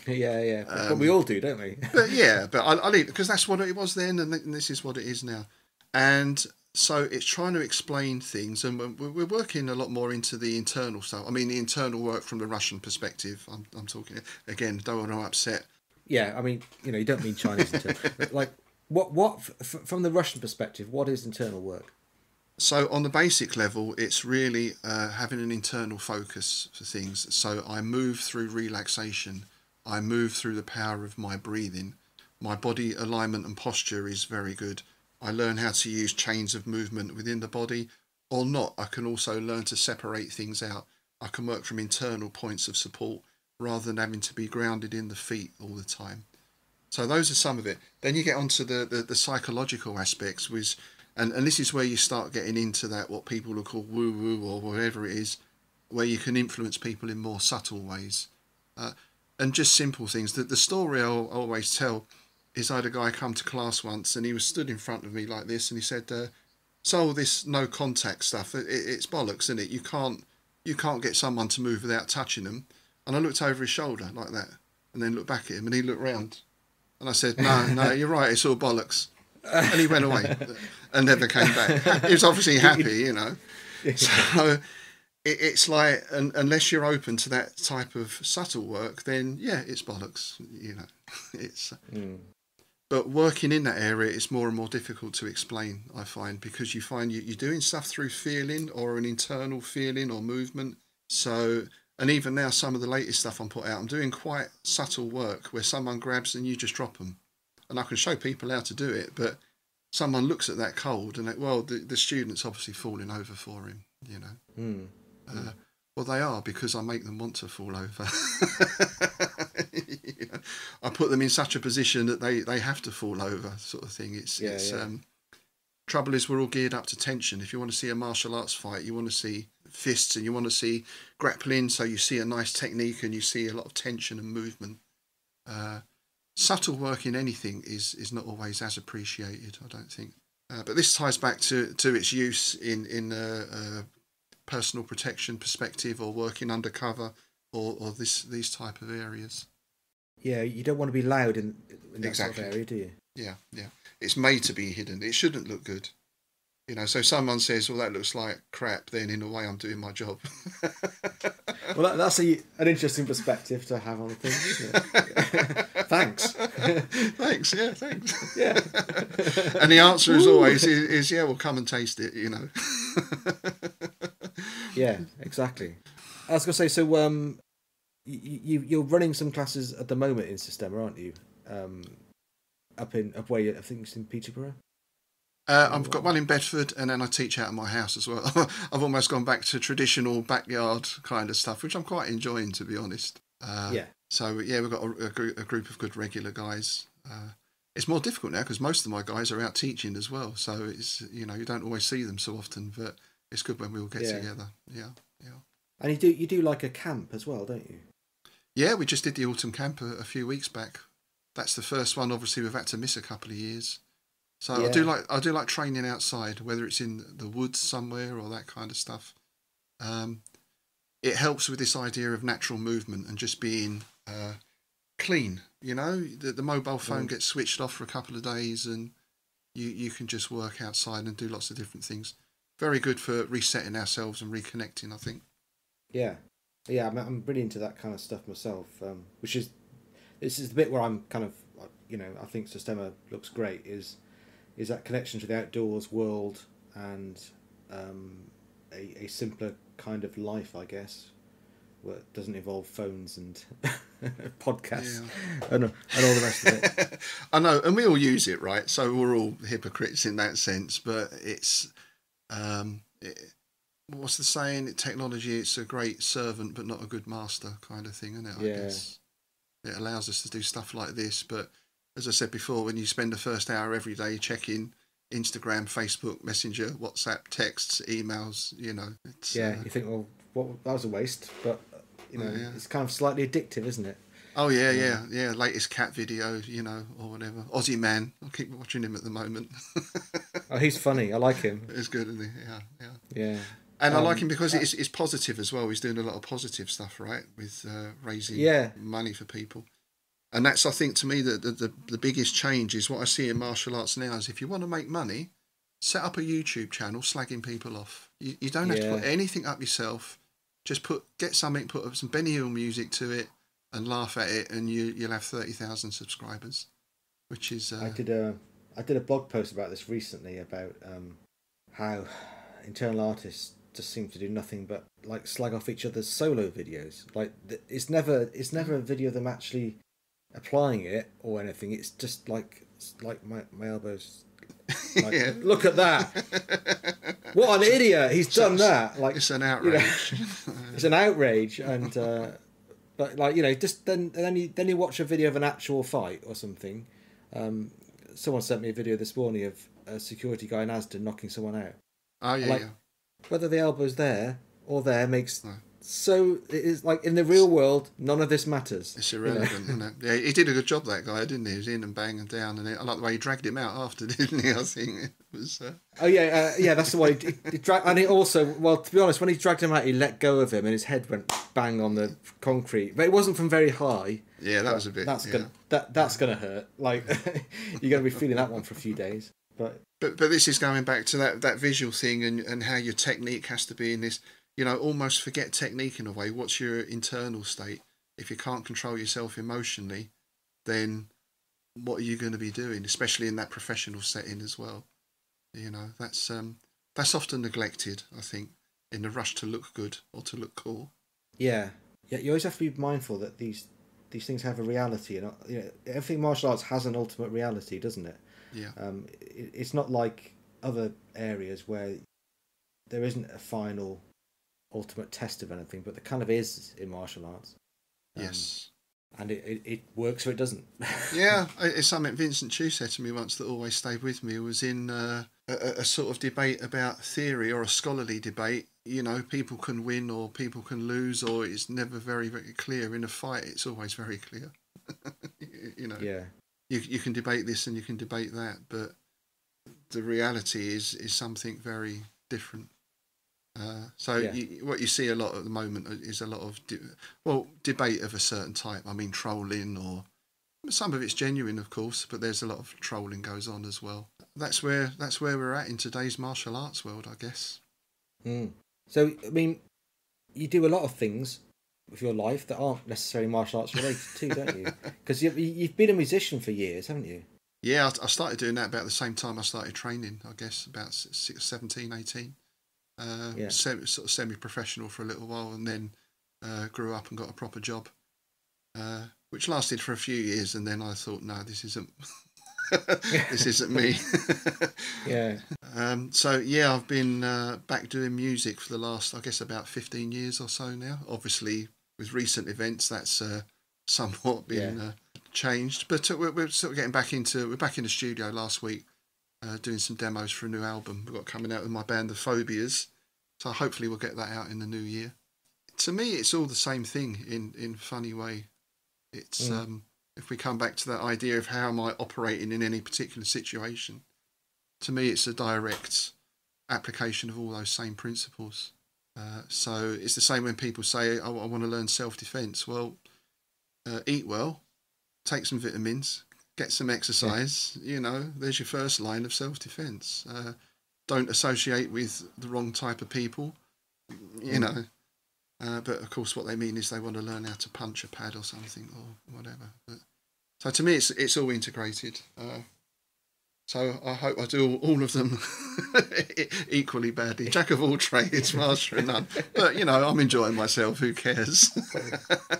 Yeah. But we all do, don't we? but I leave it because that's what it was then, and this is what it is now. And so it's trying to explain things, and we're working a lot more into the internal stuff. The internal work from the Russian perspective. I'm talking again. Don't want to upset. Yeah, you don't mean Chinese internal. Like what from the Russian perspective? What is internal work? So on the basic level, it's really having an internal focus for things. So I move through relaxation. I move through the power of my breathing. My body alignment and posture is very good. I learn how to use chains of movement within the body or not. I can also learn to separate things out. I can work from internal points of support rather than having to be grounded in the feet all the time. So those are some of it. Then you get onto the psychological aspects, which... And this is where you start getting into that, what people will call woo-woo or whatever it is, where you can influence people in more subtle ways. And just simple things. The story I'll always tell is I had a guy come to class once and he was stood in front of me like this and he said, so all this no contact stuff, it's bollocks, isn't it? You can't get someone to move without touching them. And I looked over his shoulder like that and then looked back at him and he looked round. And I said, no, you're right, it's all bollocks. And he went away and never came back. He was obviously happy, So it's like, unless you're open to that type of subtle work, then yeah, it's bollocks, It's. But working in that area is more and more difficult to explain, I find, because you find you're doing stuff through feeling or an internal feeling or movement. So, and even now, some of the latest stuff I'm putting out, I'm doing quite subtle work where someone grabs and you just drop them. And I can show people how to do it, but someone looks at that cold and the student's obviously falling over for him, Well, they are, because I make them want to fall over. I put them in such a position that they have to fall over, sort of thing. Trouble is, we're all geared up to tension. If you want to see a martial arts fight, you want to see fists and you want to see grappling, so you see a nice technique and you see a lot of tension and movement. Subtle work in anything is not always as appreciated, I don't think. But this ties back to its use in a personal protection perspective or working undercover or these type of areas. Yeah, you don't want to be loud in that Exactly. sort of area, do you? Yeah. It's made to be hidden. It shouldn't look good. So someone says, well, that looks like crap, then in a way I'm doing my job. Well, that's an interesting perspective to have on things, isn't it? Thanks. Thanks, yeah, thanks. Yeah. And the answer is always, yeah, well, come and taste it, Yeah, exactly. I was going to say, so you're running some classes at the moment in Systema, aren't you? Up where I think it's in Peterborough. I've got one in Bedford, and then I teach out of my house as well. I've almost gone back to traditional backyard kind of stuff, which I'm quite enjoying, to be honest. So yeah, we've got a group of good regular guys. It's more difficult now because most of my guys are out teaching as well. So it's, you don't always see them so often, but it's good when we all get together. Yeah. And you do like a camp as well, don't you? Yeah, we just did the autumn camp a few weeks back. That's the first one. Obviously, we've had to miss a couple of years. So I do like training outside, whether it's in the woods somewhere or that kind of stuff. It helps with this idea of natural movement and just being clean. The mobile phone gets switched off for a couple of days, and you can just work outside and do lots of different things. Very good for resetting ourselves and reconnecting, I think. Yeah, I'm really into that kind of stuff myself. This is the bit where I'm kind of, I think Systema looks great. Is that connection to the outdoors world and a simpler kind of life, I guess, where it doesn't involve phones and podcasts and all the rest of it. I know, and we all use it, right? So we're all hypocrites in that sense, but it's what's the saying? Technology, it's a great servant but not a good master kind of thing, isn't it? I guess it allows us to do stuff like this, but as I said before, when you spend the first hour every day checking Instagram, Facebook, Messenger, WhatsApp, texts, emails, it's you think, well, that was a waste, but it's kind of slightly addictive, isn't it? Oh yeah. Latest cat video, or whatever. Aussie Man, I keep watching him at the moment. Oh, he's funny. I like him. It's good, isn't he? Yeah. And I like him because it's positive as well. He's doing a lot of positive stuff, right, with raising money for people. And that's, I think, to me, the biggest change is what I see in martial arts now is if you want to make money, set up a YouTube channel slagging people off. You don't have to put anything up yourself. Just get something, put up some Benny Hill music to it, and laugh at it, and you'll have 30,000 subscribers, which is. I did a blog post about this recently about how internal artists just seem to do nothing but like slag off each other's solo videos. Like it's never a video of them actually applying it or anything. It's just like my elbows. Like, look at that! What an idiot! He's done that. Like it's an outrage. It's an outrage, and but just then you watch a video of an actual fight or something. Someone sent me a video this morning of a security guy in Asda knocking someone out. Oh yeah. Whether the elbow's there or there makes so it is like in the real world none of this matters. It's irrelevant, isn't it? Yeah, he did a good job, that guy, didn't he? He was in and banging down, and I like the way he dragged him out after, didn't he? I think it was. Oh yeah, that's the way he dragged. And he also, well, to be honest, when he dragged him out, he let go of him, and his head went bang on the concrete. But it wasn't from very high. Yeah, that was a bit. That's gonna hurt. Like you're gonna be feeling that one for a few days. But this is going back to that visual thing and how your technique has to be in this. Almost forget technique in a way. What's your internal state? If you can't control yourself emotionally, then what are you going to be doing? Especially in that professional setting as well. That's often neglected, I think, in the rush to look good or to look cool. Yeah. You always have to be mindful that these things have a reality, and everything martial arts has an ultimate reality, doesn't it? Yeah. It's not like other areas where there isn't a final ultimate test of anything, but there kind of is in martial arts. Yes. And it works or it doesn't. Yeah, it's something Vincent Chu said to me once that always stayed with me. It was in a sort of debate about theory or a scholarly debate. People can win or people can lose, or it's never very, very clear. In a fight, it's always very clear. Yeah. You can debate this and you can debate that, but the reality is something very different. What you see a lot at the moment is a lot of debate of a certain type. I mean, trolling, or some of it's genuine, of course, but there's a lot of trolling goes on as well. That's where we're at in today's martial arts world, I guess. So, I mean, you do a lot of things with your life that aren't necessarily martial arts related too, don't you? Because you've been a musician for years, haven't you? Yeah, I started doing that about the same time I started training, I guess, about 17, 18. Sort of semi-professional for a little while, and then grew up and got a proper job, which lasted for a few years, and then I thought, no, this isn't This isn't me. Yeah. So yeah, I've been back doing music for the last, I guess, about 15 years or so now. Obviously, with recent events, that's somewhat been changed. But we're sort of getting back into. We're back in the studio last week, doing some demos for a new album we've got coming out with my band, The Phobias. So hopefully we'll get that out in the new year. To me, it's all the same thing in a funny way. It's if we come back to that idea of how am I operating in any particular situation, to me it's a direct application of all those same principles. So it's the same when people say, "Oh, I want to learn self-defense." Well, eat well, take some vitamins, get some exercise. You know, there's your first line of self-defense. Don't associate with the wrong type of people. You know. But of course, what they mean is they want to learn how to punch a pad or something or whatever. But, so to me, it's all integrated. So I hope I do all of them equally badly. Jack of all trades, master of none. But you know, I'm enjoying myself. Who cares?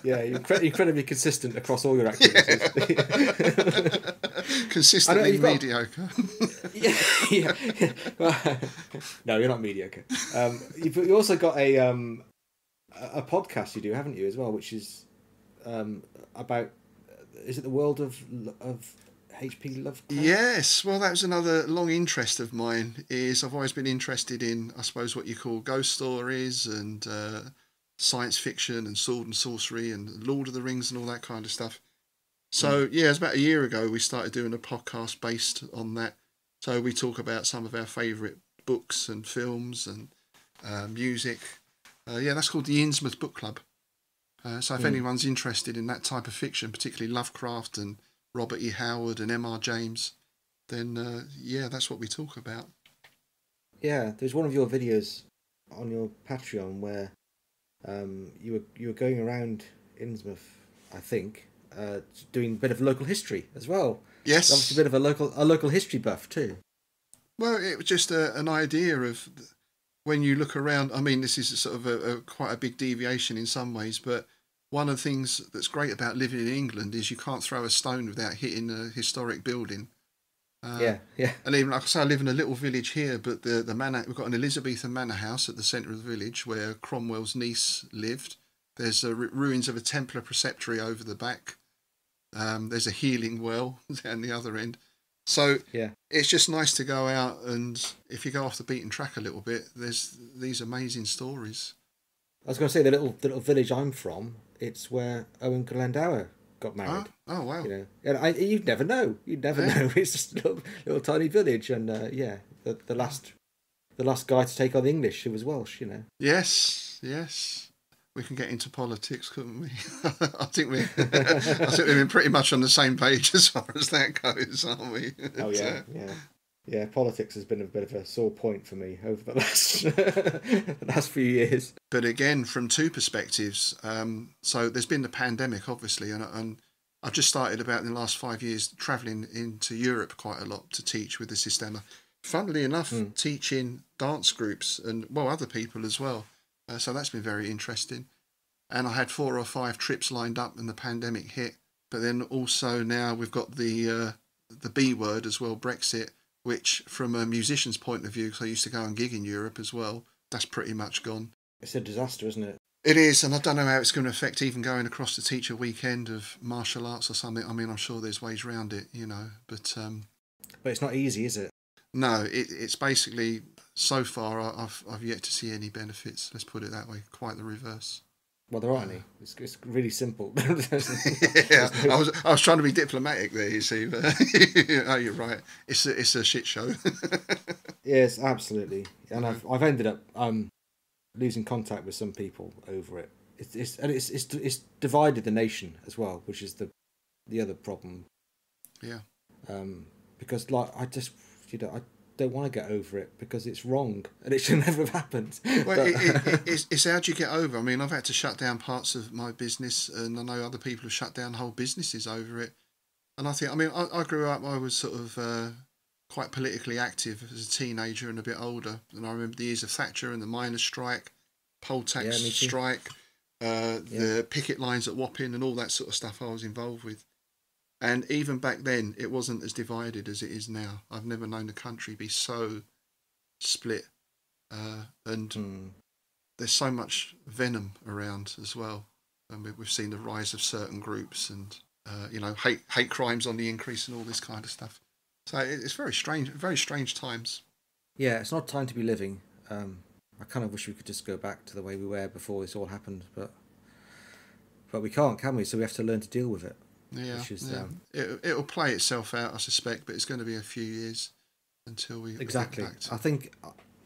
Yeah, you're incredibly consistent across all your activities. Yeah. Consistently mediocre. Yeah. Well, no, you're not mediocre. You also got a podcast you do, haven't you, as well, which is about, is it the world of H.P. Lovecraft? Yes, well, that was another long interest of mine. Is I've always been interested in, I suppose, what you call ghost stories and science fiction and sword and sorcery and Lord of the Rings and all that kind of stuff. So yeah, it was about a year ago we started doing a podcast based on that. So we talk about some of our favourite books and films and music. Yeah, that's called the Innsmouth Book Club. So if anyone's interested in that type of fiction, particularly Lovecraft and Robert E. Howard and M.R. James, then yeah, that's what we talk about. Yeah, there's one of your videos on your Patreon where you were going around Innsmouth, I think, doing a bit of local history as well. Yes, obviously a bit of a local history buff too. Well, it was just an idea of when you look around. I mean, this is sort of a quite a big deviation in some ways, but one of the things that's great about living in England is you can't throw a stone without hitting a historic building. Yeah. And even, like I say, I live in a little village here, but the manor, we've got an Elizabethan manor house at the centre of the village where Cromwell's niece lived. There's ruins of a Templar preceptory over the back. There's a healing well down the other end. So it's just nice to go out, and if you go off the beaten track a little bit, there's these amazing stories. I was going to say the little village I'm from. It's where Owen Glendower got married. Oh wow! You know, and you'd never know. You'd never know. It's just a little tiny village, and the last guy to take on the English who was Welsh. You know. Yes. We can get into politics, couldn't we? I think we've been pretty much on the same page as far as that goes, aren't we? Oh yeah. Politics has been a bit of a sore point for me over the last few years. But again, from two perspectives. So there's been the pandemic, obviously, and I've just started about in the last 5 years travelling into Europe quite a lot to teach with the Systema. Funnily enough, teaching dance groups and other people as well. So that's been very interesting. And I had 4 or 5 trips lined up and the pandemic hit. But then also now we've got the B word as well, Brexit, which from a musician's point of view, because I used to go and gig in Europe as well, that's pretty much gone. It's a disaster, isn't it? It is, and I don't know how it's going to affect even going across to teach a weekend of martial arts or something. I mean, I'm sure there's ways around it, you know, but it's not easy, is it? No, it's basically, so far I've yet to see any benefits. Let's put it that way. Quite the reverse. Well, there aren't any. It's really simple. Yeah, I was trying to be diplomatic there, you see. But oh, you're right. It's a shit show. Yes, absolutely. And I've ended up losing contact with some people over it. It's divided the nation as well, which is the other problem. Yeah. Because I just I don't want to get over it because it's wrong and it should never have happened. Well, it's how do you get over? I mean, I've had to shut down parts of my business, and I know other people have shut down whole businesses over it. And I think, I mean, I grew up, I was sort of quite politically active as a teenager and a bit older. And I remember the years of Thatcher and the miners' strike, poll tax strike, the picket lines at Wapping and all that sort of stuff I was involved with. And even back then, it wasn't as divided as it is now. I've never known a country be so split. And there's so much venom around as well. And we've seen the rise of certain groups and, hate crimes on the increase and all this kind of stuff. So it's very strange times. Yeah, it's not a time to be living. I kind of wish we could just go back to the way we were before this all happened, but we can't, can we? So we have to learn to deal with it. Yeah, which is, it'll play itself out, I suspect, but it's going to be a few years until we exactly. We get back to...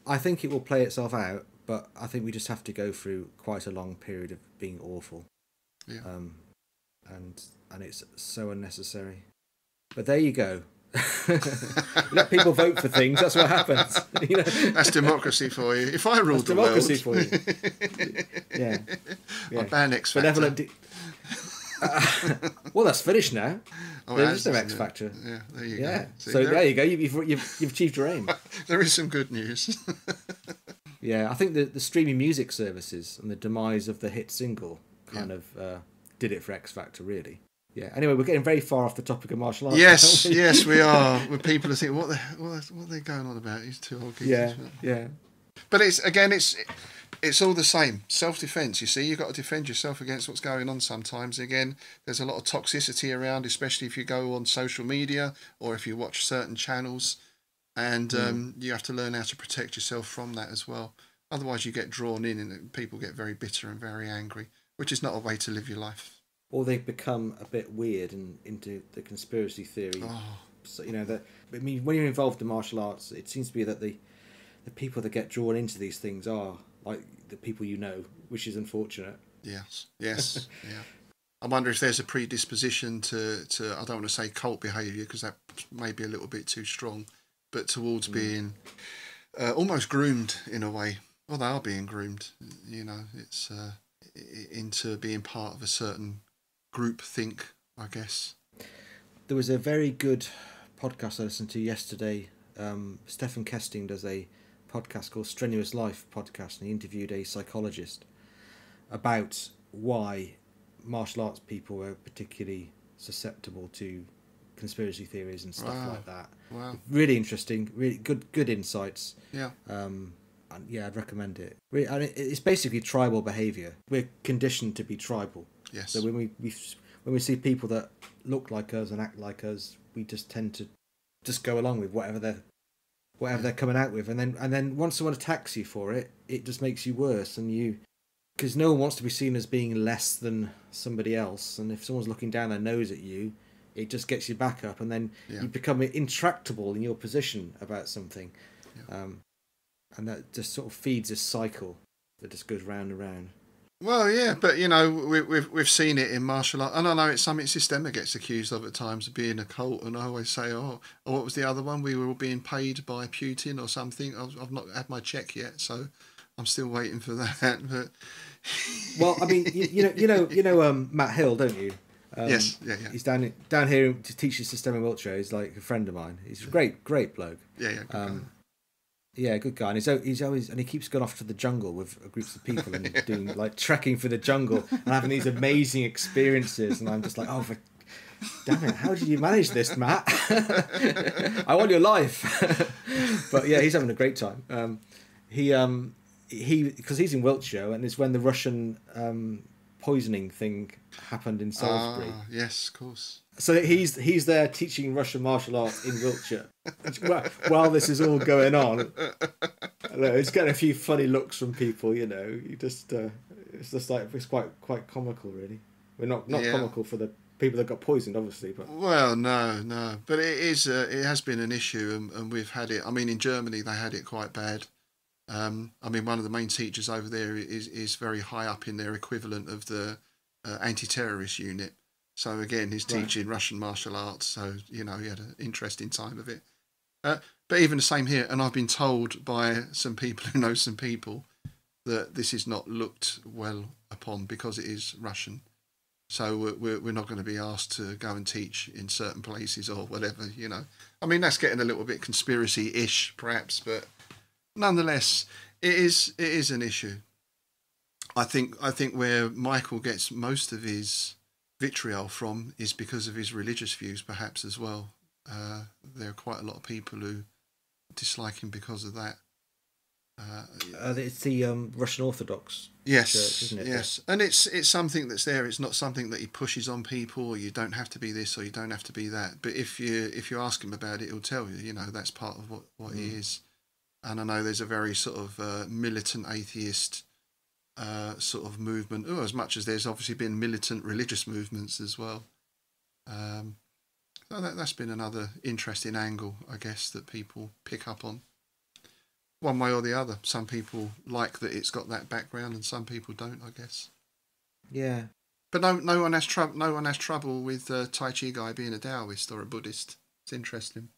I think it will play itself out, but I think we just have to go through quite a long period of being awful. Yeah. And it's so unnecessary. But there you go. Let people vote for things. That's what happens. That's democracy for you. If I ruled the world, democracy for you. Yeah. I'd ban X Factor. Well, that's finished now. There is no X isn't it? Factor. Yeah, there you go. See, so there you go. You've achieved your aim. There is some good news. Yeah, I think the streaming music services and the demise of the hit single kind of did it for X Factor, really. Yeah. Anyway, we're getting very far off the topic of martial arts. Yes, we are. Where people are thinking, what are they going on about? These two old geezers. Yeah. But it's all the same. Self-defense. You see, you've got to defend yourself against what's going on. Sometimes, again, there's a lot of toxicity around, especially if you go on social media or if you watch certain channels, and you have to learn how to protect yourself from that as well. Otherwise, you get drawn in, and people get very bitter and very angry, which is not a way to live your life. Or they become a bit weird and into the conspiracy theory. Oh. So when you're involved in martial arts, it seems to be that the people that get drawn into these things are like the people you know, which is unfortunate. Yes, yeah. I wonder if there's a predisposition to I don't want to say cult behaviour because that may be a little bit too strong, but towards being almost groomed in a way. Well, they are being groomed. It's into being part of a certain group think, I guess. There was a very good podcast I listened to yesterday. Stephen Kesting does a podcast called Strenuous Life podcast, and he interviewed a psychologist about why martial arts people are particularly susceptible to conspiracy theories and stuff like that. Wow. Really interesting, really good insights. Yeah. And yeah, I'd recommend it. And it's basically tribal behaviour. We're conditioned to be tribal. Yes. So when we see people that look like us and act like us, we just tend to just go along with whatever they're coming out with, and then once someone attacks you for it, it just makes you worse, because no one wants to be seen as being less than somebody else, and if someone's looking down their nose at you, it just gets you back up, and then you become intractable in your position about something, and that just sort of feeds a cycle that just goes round and round. Well, yeah, but we've seen it in martial art, and I know it's something Systema gets accused of at times of being a cult, and I always say, what was the other one? We were all being paid by Putin or something. I've not had my check yet, so I'm still waiting for that. But well, I mean, you know Matt Hill, don't you? Yes, yeah. He's down here to teach Systema in Wiltshire. He's like a friend of mine. He's a great bloke. Yeah. Yeah, good guy. And he's always, and he keeps going off to the jungle with groups of people and doing like trekking for the jungle and having these amazing experiences. And I'm just like, damn it, how did you manage this, Matt? I want your life. But yeah, he's having a great time. He because he's in Wiltshire, and it's when the Russian poisoning thing happened in Salisbury. Yes, of course. So he's there teaching Russian martial arts in Wiltshire while this is all going on. It's getting a few funny looks from people, You just it's just like it's quite comical, really. We're not comical for the people that got poisoned, obviously, but no. But it has been an issue, and we've had it. I mean, in Germany they had it quite bad. I mean, one of the main teachers over there is very high up in their equivalent of the anti-terrorist unit. So again, he's teaching Russian martial arts. So he had an interesting time of it. But even the same here, and I've been told by some people who know some people that this is not looked well upon because it is Russian. So we're not going to be asked to go and teach in certain places or whatever. I mean, that's getting a little bit conspiracy-ish, perhaps, but nonetheless, it is an issue. I think where Michael gets most of his vitriol from is because of his religious views, perhaps as well. There are quite a lot of people who dislike him because of that. It's the Russian Orthodox Yes, Church, isn't it? yes, and it's something that's there. It's not something that he pushes on people. Or you don't have to be this, or you don't have to be that. But if you ask him about it, he'll tell you. You know, that's part of what he is. And I know there's a very sort of militant atheist sort of movement. Oh, as much as there's obviously been militant religious movements as well. So that's been another interesting angle, I guess, that people pick up on. One way or the other. Some people like that it's got that background, and some people don't, I guess. Yeah. But no one has trouble with Tai Chi guy being a Taoist or a Buddhist. It's interesting.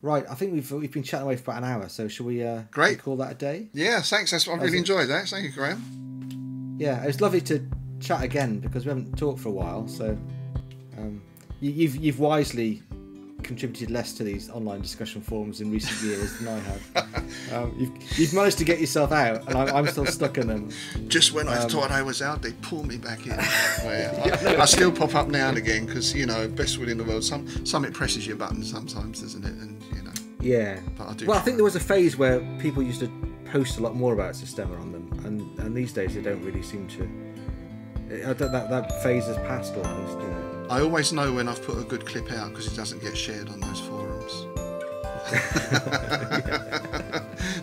Right, I think we've been chatting away for about an hour, so shall we Great. call that a day? Yeah, thanks. I really enjoyed that. Thank you, Graham. Yeah, it was lovely to chat again because we haven't talked for a while. So you've wisely contributed less to these online discussion forums in recent years than I have. You've managed to get yourself out, and I'm still stuck in them. Just when I thought I was out, they pull me back in. I still pop up now and again because, you know, best will in the world. Some it presses your button sometimes, doesn't it? And you know. Yeah. But I think there was a phase where people used to post a lot more about Systema on them, and these days they don't really seem to. That phase has passed almost, you know. I always know when I've put a good clip out because it doesn't get shared on those forums.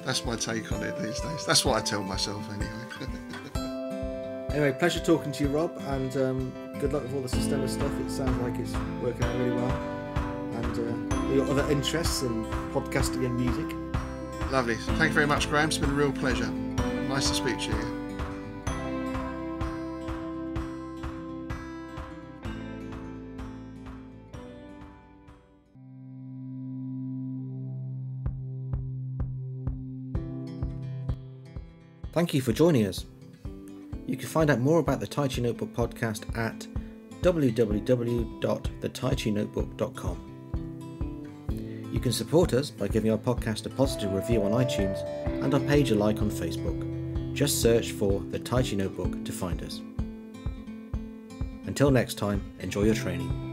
That's my take on it these days. That's what I tell myself anyway. Anyway, pleasure talking to you, Rob, and good luck with all the Systema stuff. It sounds like it's working out really well. And your other interests in podcasting and music. Lovely. Thank you very much, Graham. It's been a real pleasure. Nice to speak to you. Thank you for joining us. You can find out more about the Tai Chi Notebook podcast at www.thetaichinotebook.com. You can support us by giving our podcast a positive review on iTunes and our page a like on Facebook. Just search for the Tai Chi Notebook to find us. Until next time, enjoy your training.